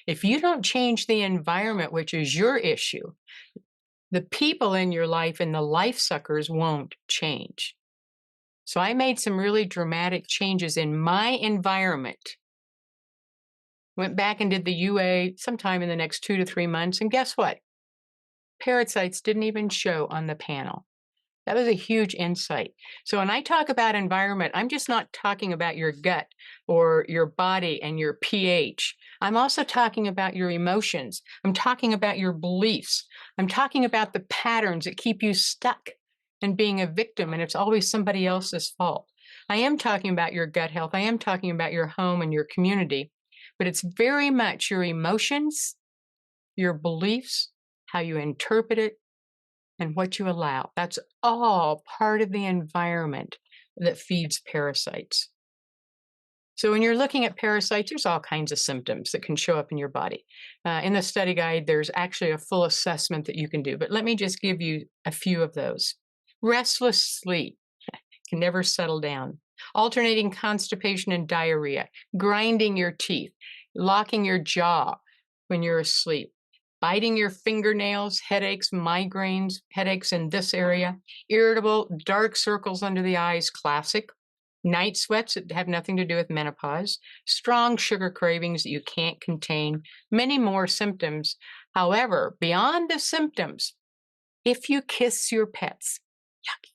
If you don't change the environment, which is your issue, the people in your life and the life suckers won't change. So I made some really dramatic changes in my environment. Went back and did the UA sometime in the next 2 to 3 months. And guess what? Parasites didn't even show on the panel. That was a huge insight. So when I talk about environment, I'm just not talking about your gut or your body and your pH. I'm also talking about your emotions. I'm talking about your beliefs. I'm talking about the patterns that keep you stuck and being a victim, and it's always somebody else's fault. I am talking about your gut health. I am talking about your home and your community, but it's very much your emotions, your beliefs, how you interpret it, and what you allow. That's all part of the environment that feeds parasites. So when you're looking at parasites, there's all kinds of symptoms that can show up in your body. In the study guide, there's actually a full assessment that you can do, but let me just give you a few of those. Restless sleep, can never settle down. Alternating constipation and diarrhea, grinding your teeth, locking your jaw when you're asleep, biting your fingernails, headaches, migraines, headaches in this area, irritable, dark circles under the eyes, classic, night sweats that have nothing to do with menopause, strong sugar cravings that you can't contain, many more symptoms. However, beyond the symptoms, if you kiss your pets, yuck.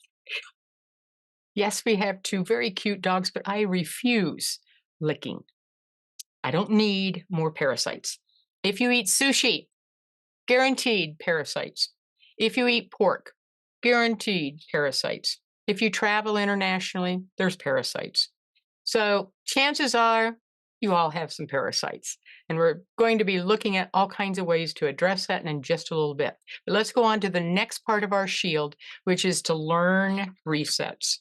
Yes, we have 2 very cute dogs, but I refuse licking. I don't need more parasites. If you eat sushi, guaranteed parasites. If you eat pork, guaranteed parasites. If you travel internationally, there's parasites. So chances are you all have some parasites. And we're going to be looking at all kinds of ways to address that in just a little bit. But let's go on to the next part of our shield, which is to learn resets.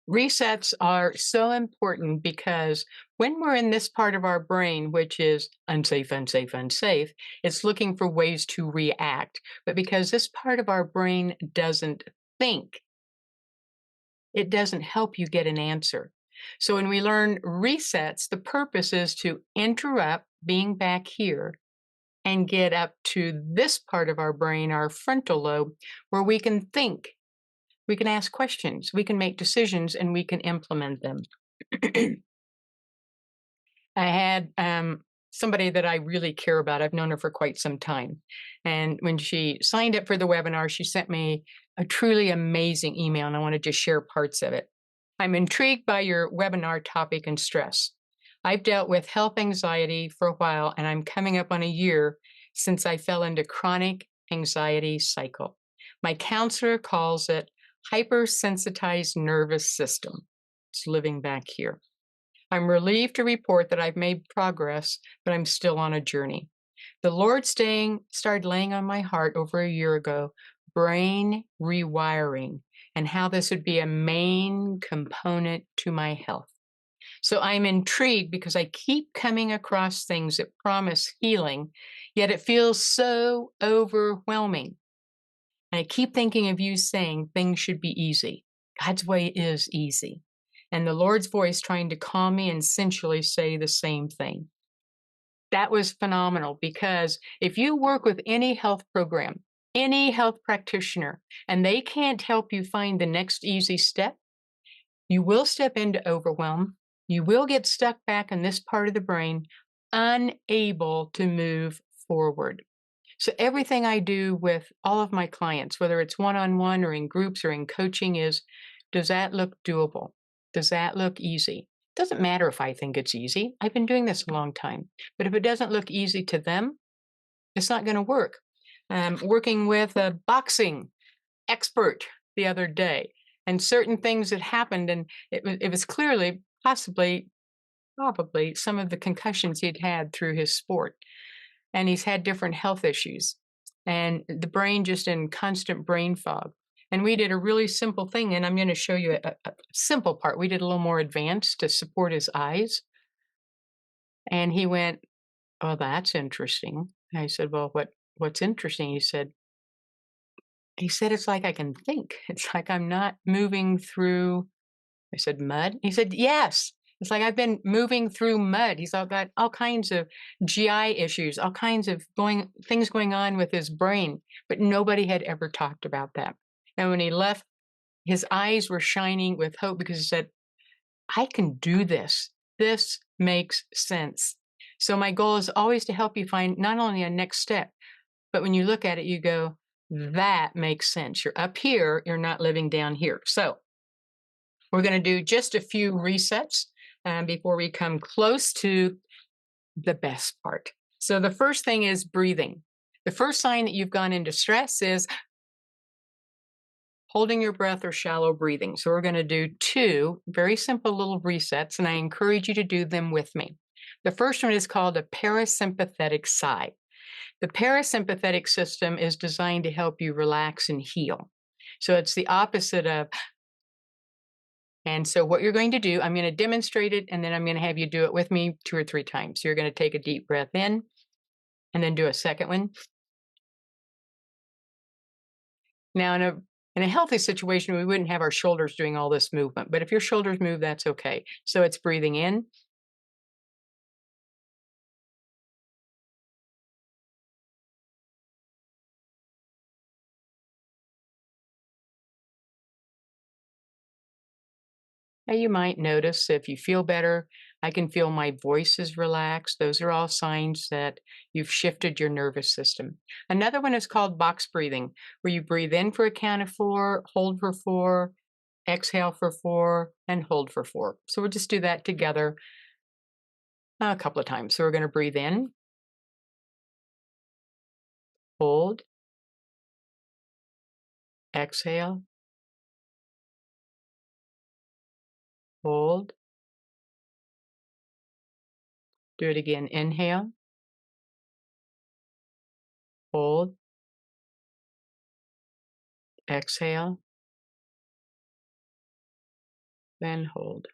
Resets are so important because when we're in this part of our brain, which is unsafe, unsafe, unsafe, it's looking for ways to react. But because this part of our brain doesn't think, it doesn't help you get an answer. So when we learn resets, the purpose is to interrupt being back here and get up to this part of our brain, our frontal lobe, where we can think We can ask questions, we can make decisions, and we can implement them. I had somebody that I really care about. I've known her for quite some time. And when she signed up for the webinar, she sent me a truly amazing email, and I want to just share parts of it. I'm intrigued by your webinar topic and stress. I've dealt with health anxiety for a while, and I'm coming up on a year since I fell into chronic anxiety cycle. My counselor calls it hypersensitized nervous system. It's living back here. I'm relieved to report that I've made progress, but I'm still on a journey. The Lord started laying on my heart over a year ago, brain rewiring, and how this would be a main component to my health. So I'm intrigued because I keep coming across things that promise healing, yet it feels so overwhelming. And I keep thinking of you saying things should be easy. God's way is easy. And the Lord's voice trying to calm me and essentially say the same thing. That was phenomenal, because if you work with any health program, any health practitioner, and they can't help you find the next easy step, you will step into overwhelm. You will get stuck back in this part of the brain, unable to move forward. So everything I do with all of my clients, whether it's one-on-one or in groups or in coaching, is, does that look doable? Does that look easy? Doesn't matter if I think it's easy. I've been doing this a long time. But if it doesn't look easy to them, it's not going to work. Working with a boxing expert the other day, and certain things that happened, and it was clearly, probably some of the concussions he'd had through his sport. And he's had different health issues, and the brain just in constant brain fog. And we did a really simple thing, and I'm going to show you a simple part. We did a little more advanced to support his eyes. And he went, "Oh, that's interesting." And I said, "Well, what's interesting?" He said, "It's like I can think. It's like I'm not moving through." I said, "Mud?" He said, "Yes. It's like I've been moving through mud." He's all got all kinds of GI issues, all kinds of things going on with his brain, but nobody had ever talked about that. And when he left, his eyes were shining with hope, because he said, "I can do this. This makes sense." So my goal is always to help you find not only a next step, but when you look at it, you go, that makes sense. You're up here, you're not living down here. So we're going to do just a few resets before we come close to the best part. So the first thing is breathing. The first sign that you've gone into stress is holding your breath or shallow breathing. So we're going to do two very simple little resets, and I encourage you to do them with me. The first one is called a parasympathetic sigh. The parasympathetic system is designed to help you relax and heal. So it's the opposite of. And so what you're going to do, I'm going to demonstrate it, and then I'm going to have you do it with me 2 or 3 times. So you're going to take a deep breath in, and then do a second one. Now, in a healthy situation, we wouldn't have our shoulders doing all this movement, but if your shoulders move, that's okay. So it's breathing in, now, you might notice if you feel better, I can feel my voice is relaxed. Those are all signs that you've shifted your nervous system. Another one is called box breathing, where you breathe in for a count of 4, hold for 4, exhale for 4, and hold for 4. So we'll just do that together a couple of times. So we're going to breathe in, hold, exhale, hold. Do it again. Inhale, hold, exhale, then hold.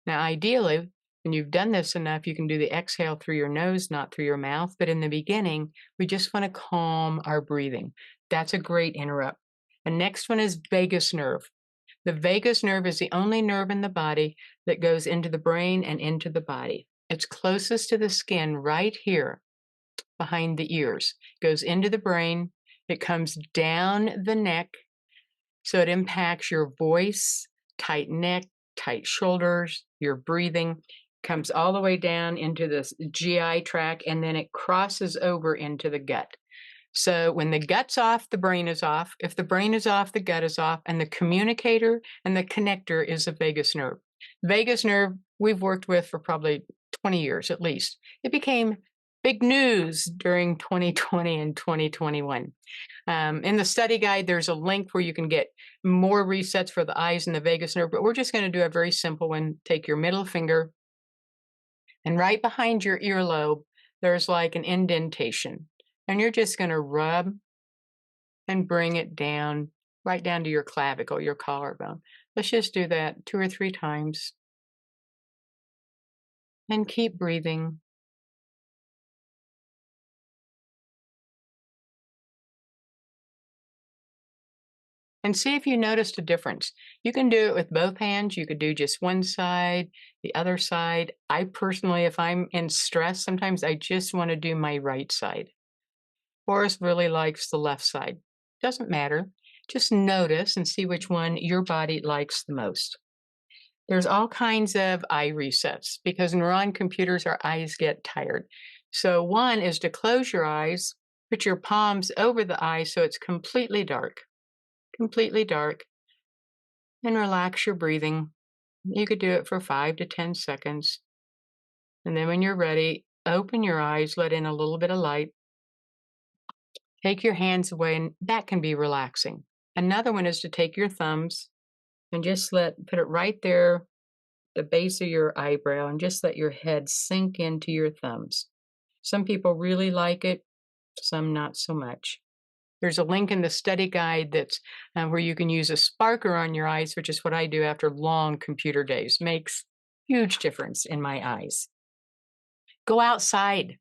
Now, ideally, when you've done this enough, you can do the exhale through your nose, not through your mouth. But in the beginning, we just want to calm our breathing. That's a great interrupt. And next one is vagus nerve. The vagus nerve is the only nerve in the body that goes into the brain and into the body. It's closest to the skin right here behind the ears. Goes into the brain, It comes down the neck, so it impacts your voice, tight neck, tight shoulders, your breathing, comes all the way down into the GI tract, and then it crosses over into the gut. So when the gut's off, the brain is off. If the brain is off, the gut is off, and the communicator and the connector is the vagus nerve. Vagus nerve, we've worked with for probably 20 years at least. It became big news during 2020 and 2021. In the study guide, there's a link where you can get more resets for the eyes and the vagus nerve, but we're just going to do a very simple one. Take your middle finger, and right behind your earlobe, there's like an indentation. And you're just going to rub and bring it down, right down to your clavicle, your collarbone. Let's just do that 2 or 3 times. And keep breathing. And see if you noticed a difference. You can do it with both hands. You could do just one side, the other side. I personally, if I'm in stress, sometimes I just want to do my right side. Forrest really likes the left side. Doesn't matter. Just notice and see which one your body likes the most. There's all kinds of eye resets because when we're on computers, our eyes get tired. So one is to close your eyes, put your palms over the eyes so it's completely dark, and relax your breathing. You could do it for 5 to 10 seconds. And then when you're ready, open your eyes, let in a little bit of light. Take your hands away, and that can be relaxing. Another one is to take your thumbs and just put it right there, the base of your eyebrow, and just let your head sink into your thumbs. Some people really like it, some not so much. There's a link in the study guide that's where you can use a sparker on your eyes, which is what I do after long computer days. Makes huge difference in my eyes. Go outside.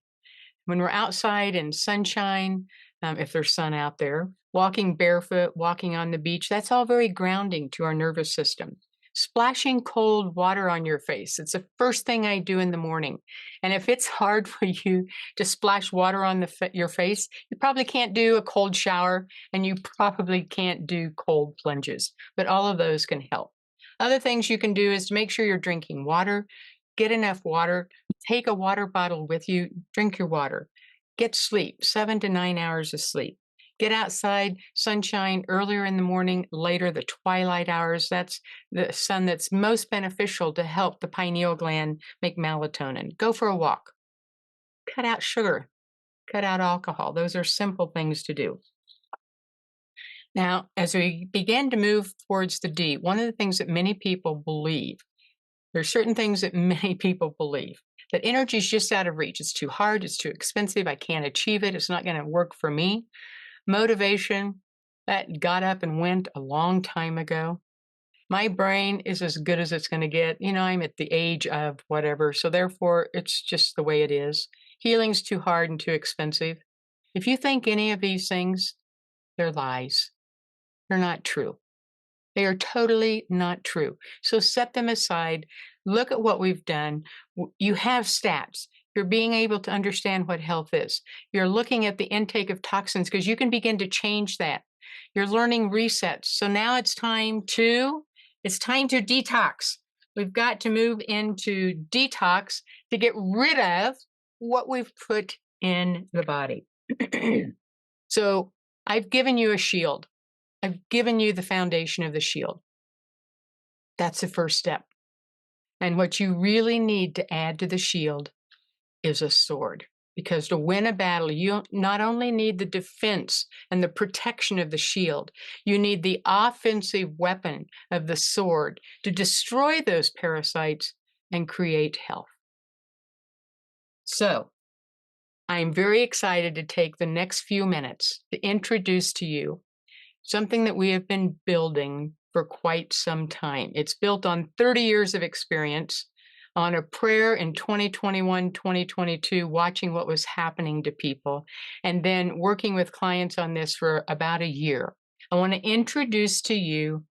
When we're outside in sunshine, if there's sun out there, walking barefoot, walking on the beach, that's all very grounding to our nervous system. Splashing cold water on your face. It's the first thing I do in the morning. And if it's hard for you to splash water on your face, you probably can't do a cold shower, and you probably can't do cold plunges, but all of those can help. Other things you can do is to make sure you're drinking water, get enough water, take a water bottle with you, drink your water, get sleep, 7 to 9 hours of sleep. Get outside, sunshine earlier in the morning, later the twilight hours. That's the sun that's most beneficial to help the pineal gland make melatonin. Go for a walk. Cut out sugar. Cut out alcohol. Those are simple things to do. Now, as we begin to move towards the D, one of the things that many people believe, there's certain things that many people believe, that energy is just out of reach. It's too hard. It's too expensive. I can't achieve it. It's not going to work for me. Motivation, that got up and went a long time ago. My brain is as good as it's going to get. You know, I'm at the age of whatever, so therefore it's just the way it is. Healing's too hard and too expensive. If you think any of these things, they're lies. They're not true. They are totally not true. So set them aside. Look at what we've done. You have stats. You're being able to understand what health is. You're looking at the intake of toxins because you can begin to change that. You're learning resets. So now it's time to detox. We've got to move into detox to get rid of what we've put in the body. So I've given you a shield. I've given you the foundation of the shield. That's the first step. And what you really need to add to the shield is a sword. Because to win a battle, you not only need the defense and the protection of the shield, you need the offensive weapon of the sword to destroy those parasites and create health. So, I'm very excited to take the next few minutes to introduce to you something that we have been building for quite some time. It's built on 30 years of experience, on a prayer in 2021, 2022, watching what was happening to people, and then working with clients on this for about a year. I want to introduce to you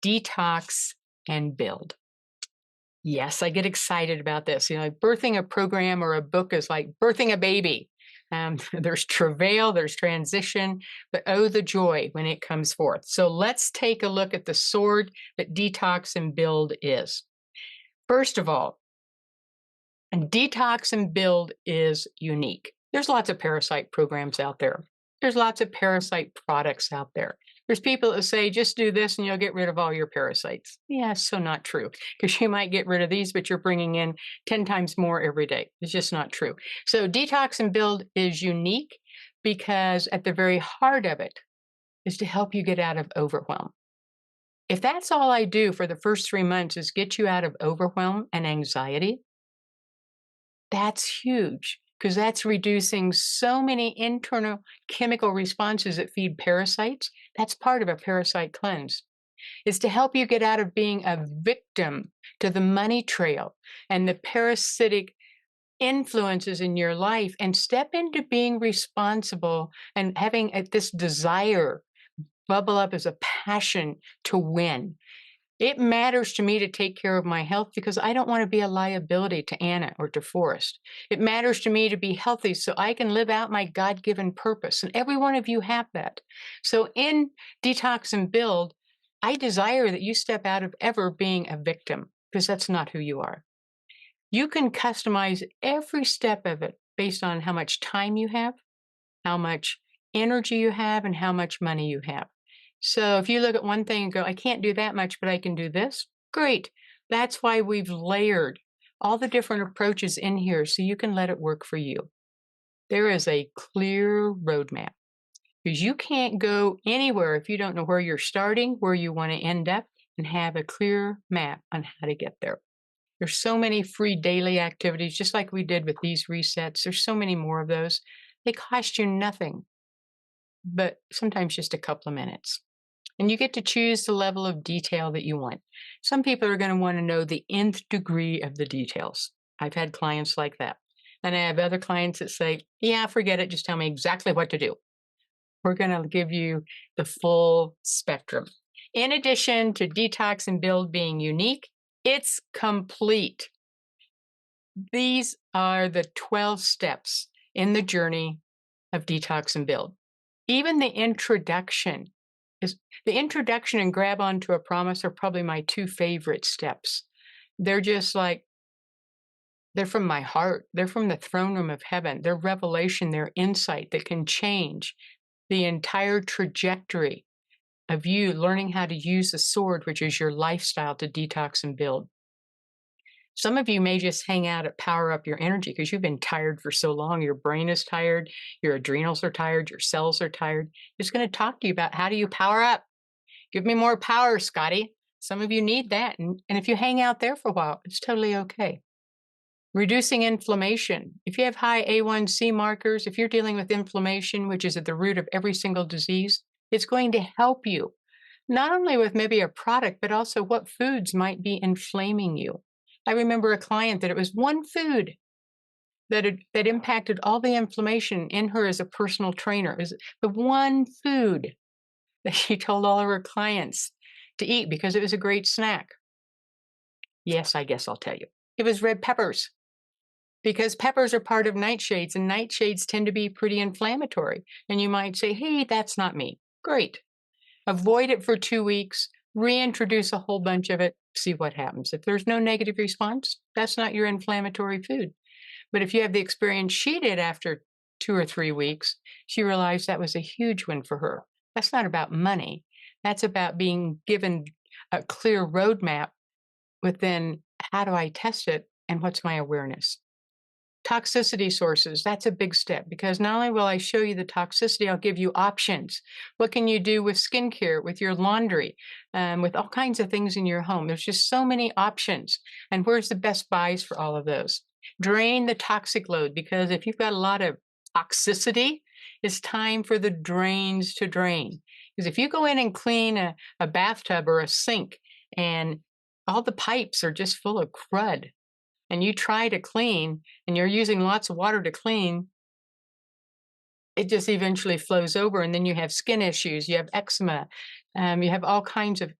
Detox and Build. Yes, I get excited about this. You know, like birthing a program or a book is like birthing a baby. There's travail, there's transition, but oh, the joy when it comes forth. So let's take a look at the sword that Detox and Build is. First of all, and Detox and Build is unique. There's lots of parasite programs out there. There's lots of parasite products out there. There's people that say, just do this and you'll get rid of all your parasites. Yeah, so not true. Because you might get rid of these, but you're bringing in 10 times more every day. It's just not true. So Detox and Build is unique because at the very heart of it is to help you get out of overwhelm. If that's all I do for the first 3 months is get you out of overwhelm and anxiety, that's huge because that's reducing so many internal chemical responses that feed parasites. That's part of a parasite cleanse. Is to help you get out of being a victim to the money trail and the parasitic influences in your life and step into being responsible and having this desire bubble up as a passion to win. It matters to me to take care of my health because I don't want to be a liability to Anna or to Forrest. It matters to me to be healthy so I can live out my God-given purpose. And every one of you have that. So in Detox and Build, I desire that you step out of ever being a victim because that's not who you are. You can customize every step of it based on how much time you have, how much energy you have, and how much money you have. So if you look at one thing and go, I can't do that much, but I can do this, great. That's why we've layered all the different approaches in here so you can let it work for you. There is a clear roadmap because you can't go anywhere if you don't know where you're starting, where you want to end up, and have a clear map on how to get there. There's so many free daily activities, just like we did with these resets. There's so many more of those. They cost you nothing, but sometimes just a couple of minutes. And you get to choose the level of detail that you want. Some people are going to want to know the nth degree of the details. I've had clients like that. And I have other clients that say, yeah, forget it. Just tell me exactly what to do. We're going to give you the full spectrum. In addition to Detox and Build being unique, it's complete. These are the 12 steps in the journey of Detox and Build. Even the introduction and grab onto a promise are probably my two favorite steps. They're just like, they're from my heart. They're from the throne room of heaven. They're revelation, they're insight that can change the entire trajectory of you learning how to use the sword, which is your lifestyle, to detox and build. Some of you may just hang out at power up your energy because you've been tired for so long. Your brain is tired, your adrenals are tired, your cells are tired. Just going to talk to you about how do you power up. Give me more power, Scotty. Some of you need that. And if you hang out there for a while, it's totally okay. Reducing inflammation. If you have high A1C markers, if you're dealing with inflammation, which is at the root of every single disease, it's going to help you, not only with maybe a product, but also what foods might be inflaming you. I remember a client that it was one food that impacted all the inflammation in her as a personal trainer. It was the one food that she told all of her clients to eat because it was a great snack. Yes, I guess I'll tell you. It was red peppers. Because peppers are part of nightshades, and nightshades tend to be pretty inflammatory. And you might say, hey, that's not me. Great. Avoid it for 2 weeks, reintroduce a whole bunch of it, see what happens. If there's no negative response, that's not your inflammatory food. But if you have the experience she did after 2 or 3 weeks, she realized that was a huge win for her. That's not about money. That's about being given a clear roadmap within how do I test it and what's my awareness. Toxicity sources, that's a big step because not only will I show you the toxicity, I'll give you options. What can you do with skincare, with your laundry, with all kinds of things in your home? There's just so many options. And where's the best buys for all of those? Drain the toxic load because if you've got a lot of toxicity, it's time for the drains to drain. Because if you go in and clean a bathtub or a sink and all the pipes are just full of crud, and you try to clean and you're using lots of water to clean, it just eventually flows over. And then you have skin issues, you have eczema, you have all kinds of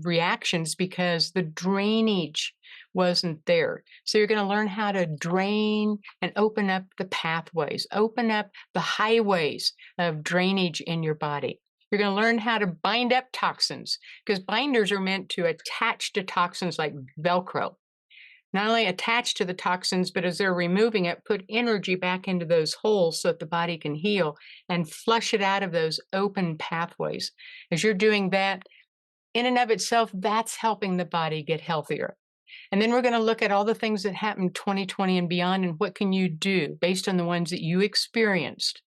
reactions because the drainage wasn't there. So you're going to learn how to drain and open up the pathways, open up the highways of drainage in your body. You're going to learn how to bind up toxins, because binders are meant to attach to toxins like Velcro. Not only attach to the toxins, but as they're removing it, put energy back into those holes so that the body can heal and flush it out of those open pathways. As you're doing that, in and of itself, that's helping the body get healthier. And then we're going to look at all the things that happened 2020 and beyond, and what can you do based on the ones that you experienced?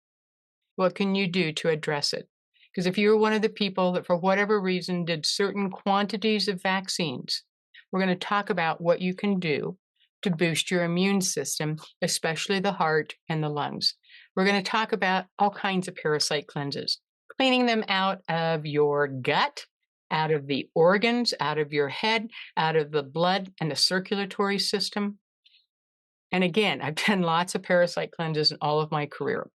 What can you do to address it? Because if you're one of the people that, for whatever reason, did certain quantities of vaccines, we're going to talk about what you can do to boost your immune system, especially the heart and the lungs. We're going to talk about all kinds of parasite cleanses, cleaning them out of your gut, out of the organs, out of your head, out of the blood and the circulatory system. And again, I've done lots of parasite cleanses in all of my career.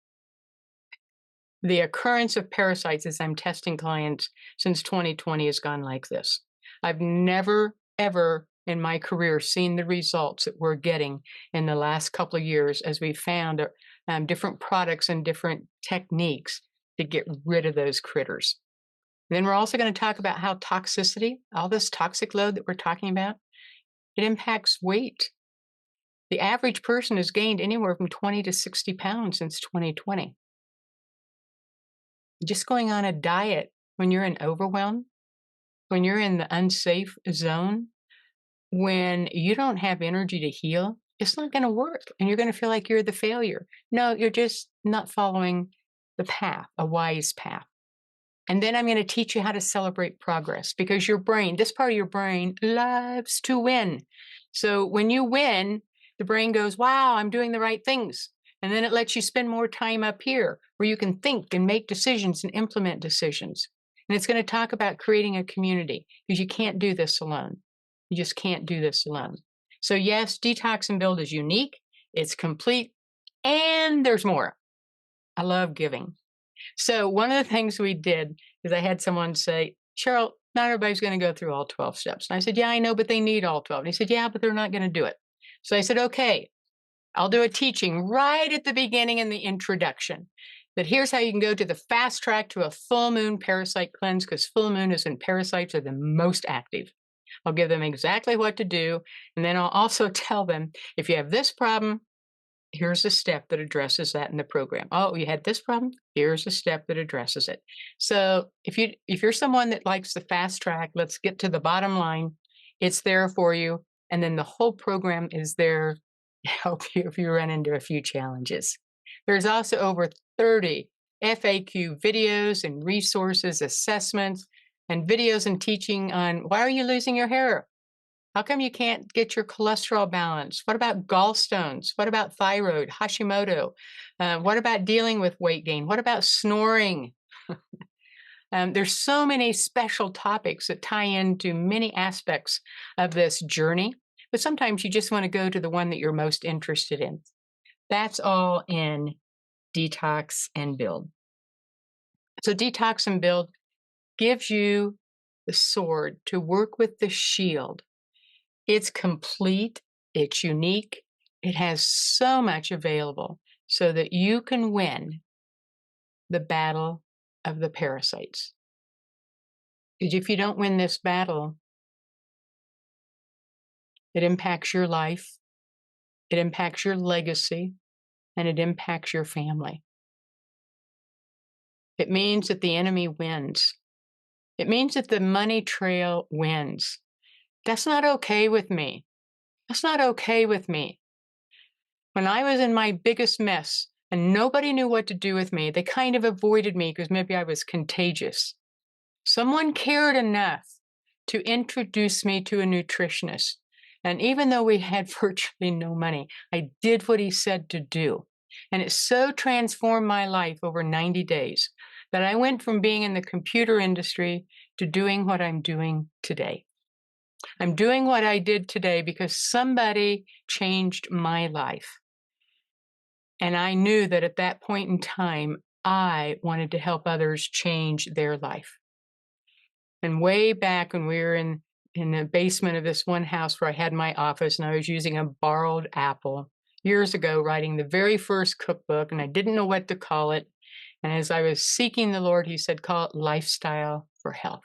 The occurrence of parasites as I'm testing clients since 2020 has gone like this. I've never, ever in my career seen the results that we're getting in the last couple of years as we found different products and different techniques to get rid of those critters. And then we're also going to talk about how toxicity, all this toxic load that we're talking about, it impacts weight. The average person has gained anywhere from 20 to 60 pounds since 2020. Just going on a diet when you're in overwhelm, when you're in the unsafe zone, when you don't have energy to heal, it's not going to work. And you're going to feel like you're the failure. No, you're just not following the path, a wise path. And then I'm going to teach you how to celebrate progress, because your brain, this part of your brain, loves to win. So when you win, the brain goes, wow, I'm doing the right things. And then it lets you spend more time up here where you can think and make decisions and implement decisions. And it's going to talk about creating a community, because you can't do this alone. You just can't do this alone. So yes, Detox and Build is unique. It's complete. And there's more. I love giving. So one of the things we did is I had someone say, Cheryl, not everybody's going to go through all 12 steps. And I said, yeah, I know, but they need all 12. And he said, yeah, but they're not going to do it. So I said, okay, I'll do a teaching right at the beginning in the introduction that here's how you can go to the fast track to a full moon parasite cleanse, because full moon is when parasites are the most active. I'll give them exactly what to do. And then I'll also tell them, if you have this problem, here's a step that addresses that in the program. Oh, you had this problem? Here's a step that addresses it. So if you're someone that likes the fast track, let's get to the bottom line. It's there for you. And then the whole program is there to help you if you run into a few challenges. There's also over 30 FAQ videos and resources, assessments, and videos and teaching on why are you losing your hair? How come you can't get your cholesterol balanced? What about gallstones? What about thyroid, Hashimoto? What about dealing with weight gain? What about snoring? There's so many special topics that tie into many aspects of this journey, but sometimes you just want to go to the one that you're most interested in. That's all in Detox and Build. So Detox and Build gives you the sword to work with the shield. It's complete, it's unique, it has so much available so that you can win the battle of the parasites. Because if you don't win this battle, it impacts your life, it impacts your legacy, and it impacts your family. It means that the enemy wins. It means that the money trail wins. That's not okay with me. That's not okay with me. When I was in my biggest mess and nobody knew what to do with me, they kind of avoided me because maybe I was contagious. Someone cared enough to introduce me to a nutritionist. And even though we had virtually no money, I did what he said to do. And it so transformed my life over 90 days that I went from being in the computer industry to doing what I'm doing today. I'm doing what I did today because somebody changed my life. And I knew that at that point in time, I wanted to help others change their life. And way back when we were in in the basement of this one house where I had my office, and I was using a borrowed Apple years ago, writing the very first cookbook, and I didn't know what to call it. And as I was seeking the Lord, he said, call it Lifestyle for Health.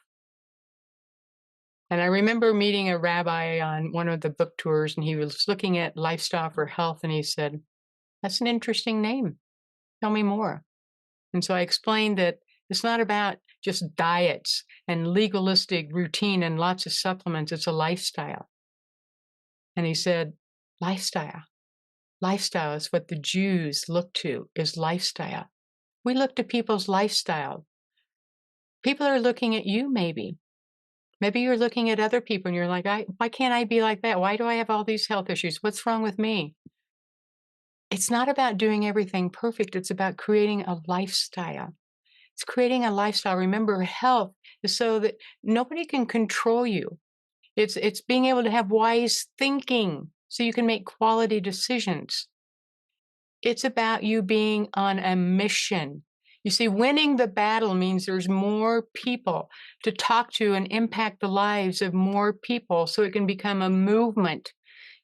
And I remember meeting a rabbi on one of the book tours, and he was looking at Lifestyle for Health, and he said, that's an interesting name. Tell me more. And so I explained that it's not about just diets and legalistic routine and lots of supplements. It's a lifestyle. And he said, lifestyle. Lifestyle is what the Jews look to, is lifestyle. We look to people's lifestyle. People are looking at you, maybe. Maybe you're looking at other people and you're like, why can't I be like that? Why do I have all these health issues? What's wrong with me? It's not about doing everything perfect. It's about creating a lifestyle. It's creating a lifestyle. Remember, health is so that nobody can control you. It's being able to have wise thinking so you can make quality decisions. It's about you being on a mission. You see, winning the battle means there's more people to talk to and impact the lives of more people so it can become a movement.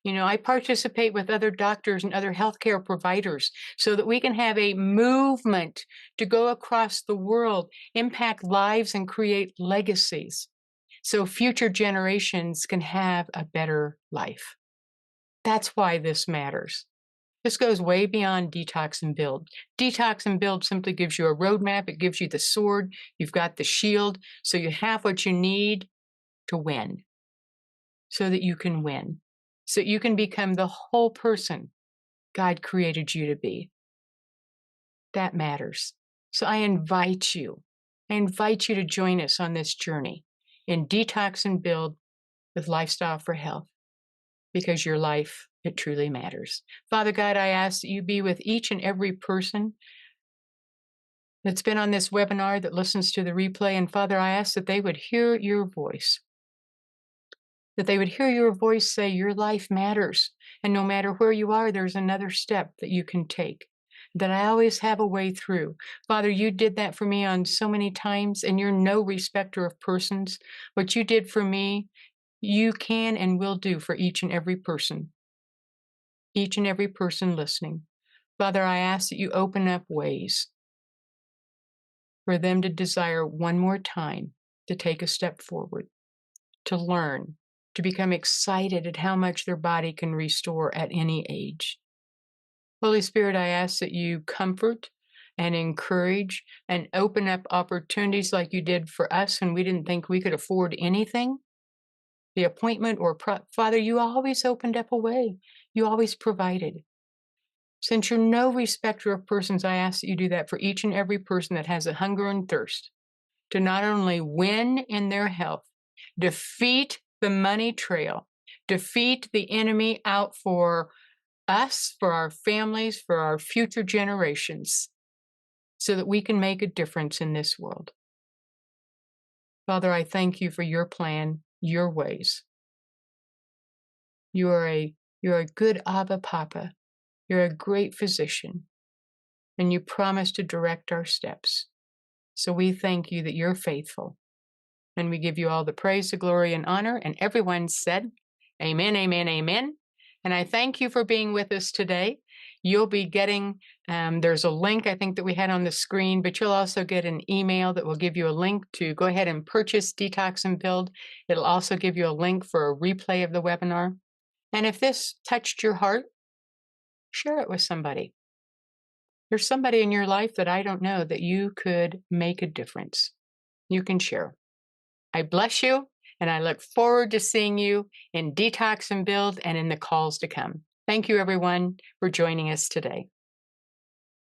You know, I participate with other doctors and other healthcare providers so that we can have a movement to go across the world, impact lives, and create legacies so future generations can have a better life. That's why this matters. This goes way beyond Detox and Build. Detox and Build simply gives you a roadmap. It gives you the sword. You've got the shield. So you have what you need to win so that you can win. So you can become the whole person God created you to be. That matters. So I invite you to join us on this journey in Detox and Build with Lifestyle for Health, because your life, it truly matters. Father God, I ask that you be with each and every person that's been on this webinar, that listens to the replay. And Father, I ask that they would hear your voice, that they would hear your voice say your life matters. And no matter where you are, there's another step that you can take, that I always have a way through. Father, you did that for me on so many times, and you're no respecter of persons. What you did for me, you can and will do for each and every person listening. Father, I ask that you open up ways for them to desire one more time to take a step forward, to learn, to become excited at how much their body can restore at any age. Holy Spirit, I ask that you comfort and encourage and open up opportunities like you did for us when we didn't think we could afford anything. The appointment or Father, you always opened up a way. You always provided. Since you're no respecter of persons, I ask that you do that for each and every person that has a hunger and thirst to not only win in their health, defeat the money trail, defeat the enemy out for us, for our families, for our future generations, so that we can make a difference in this world. Father, I thank you for your plan, your ways. You're a good Abba Papa. You're a great physician, and you promise to direct our steps. So we thank you that you're faithful, and we give you all the praise, the glory, and honor. And everyone said, amen, amen, amen. And I thank you for being with us today. You'll be getting, there's a link I think that we had on the screen, but you'll also get an email that will give you a link to go ahead and purchase Detox and Build. It'll also give you a link for a replay of the webinar. And if this touched your heart, share it with somebody. There's somebody in your life that I don't know that you could make a difference. You can share. I bless you, and I look forward to seeing you in Detox and Build and in the calls to come. Thank you, everyone, for joining us today.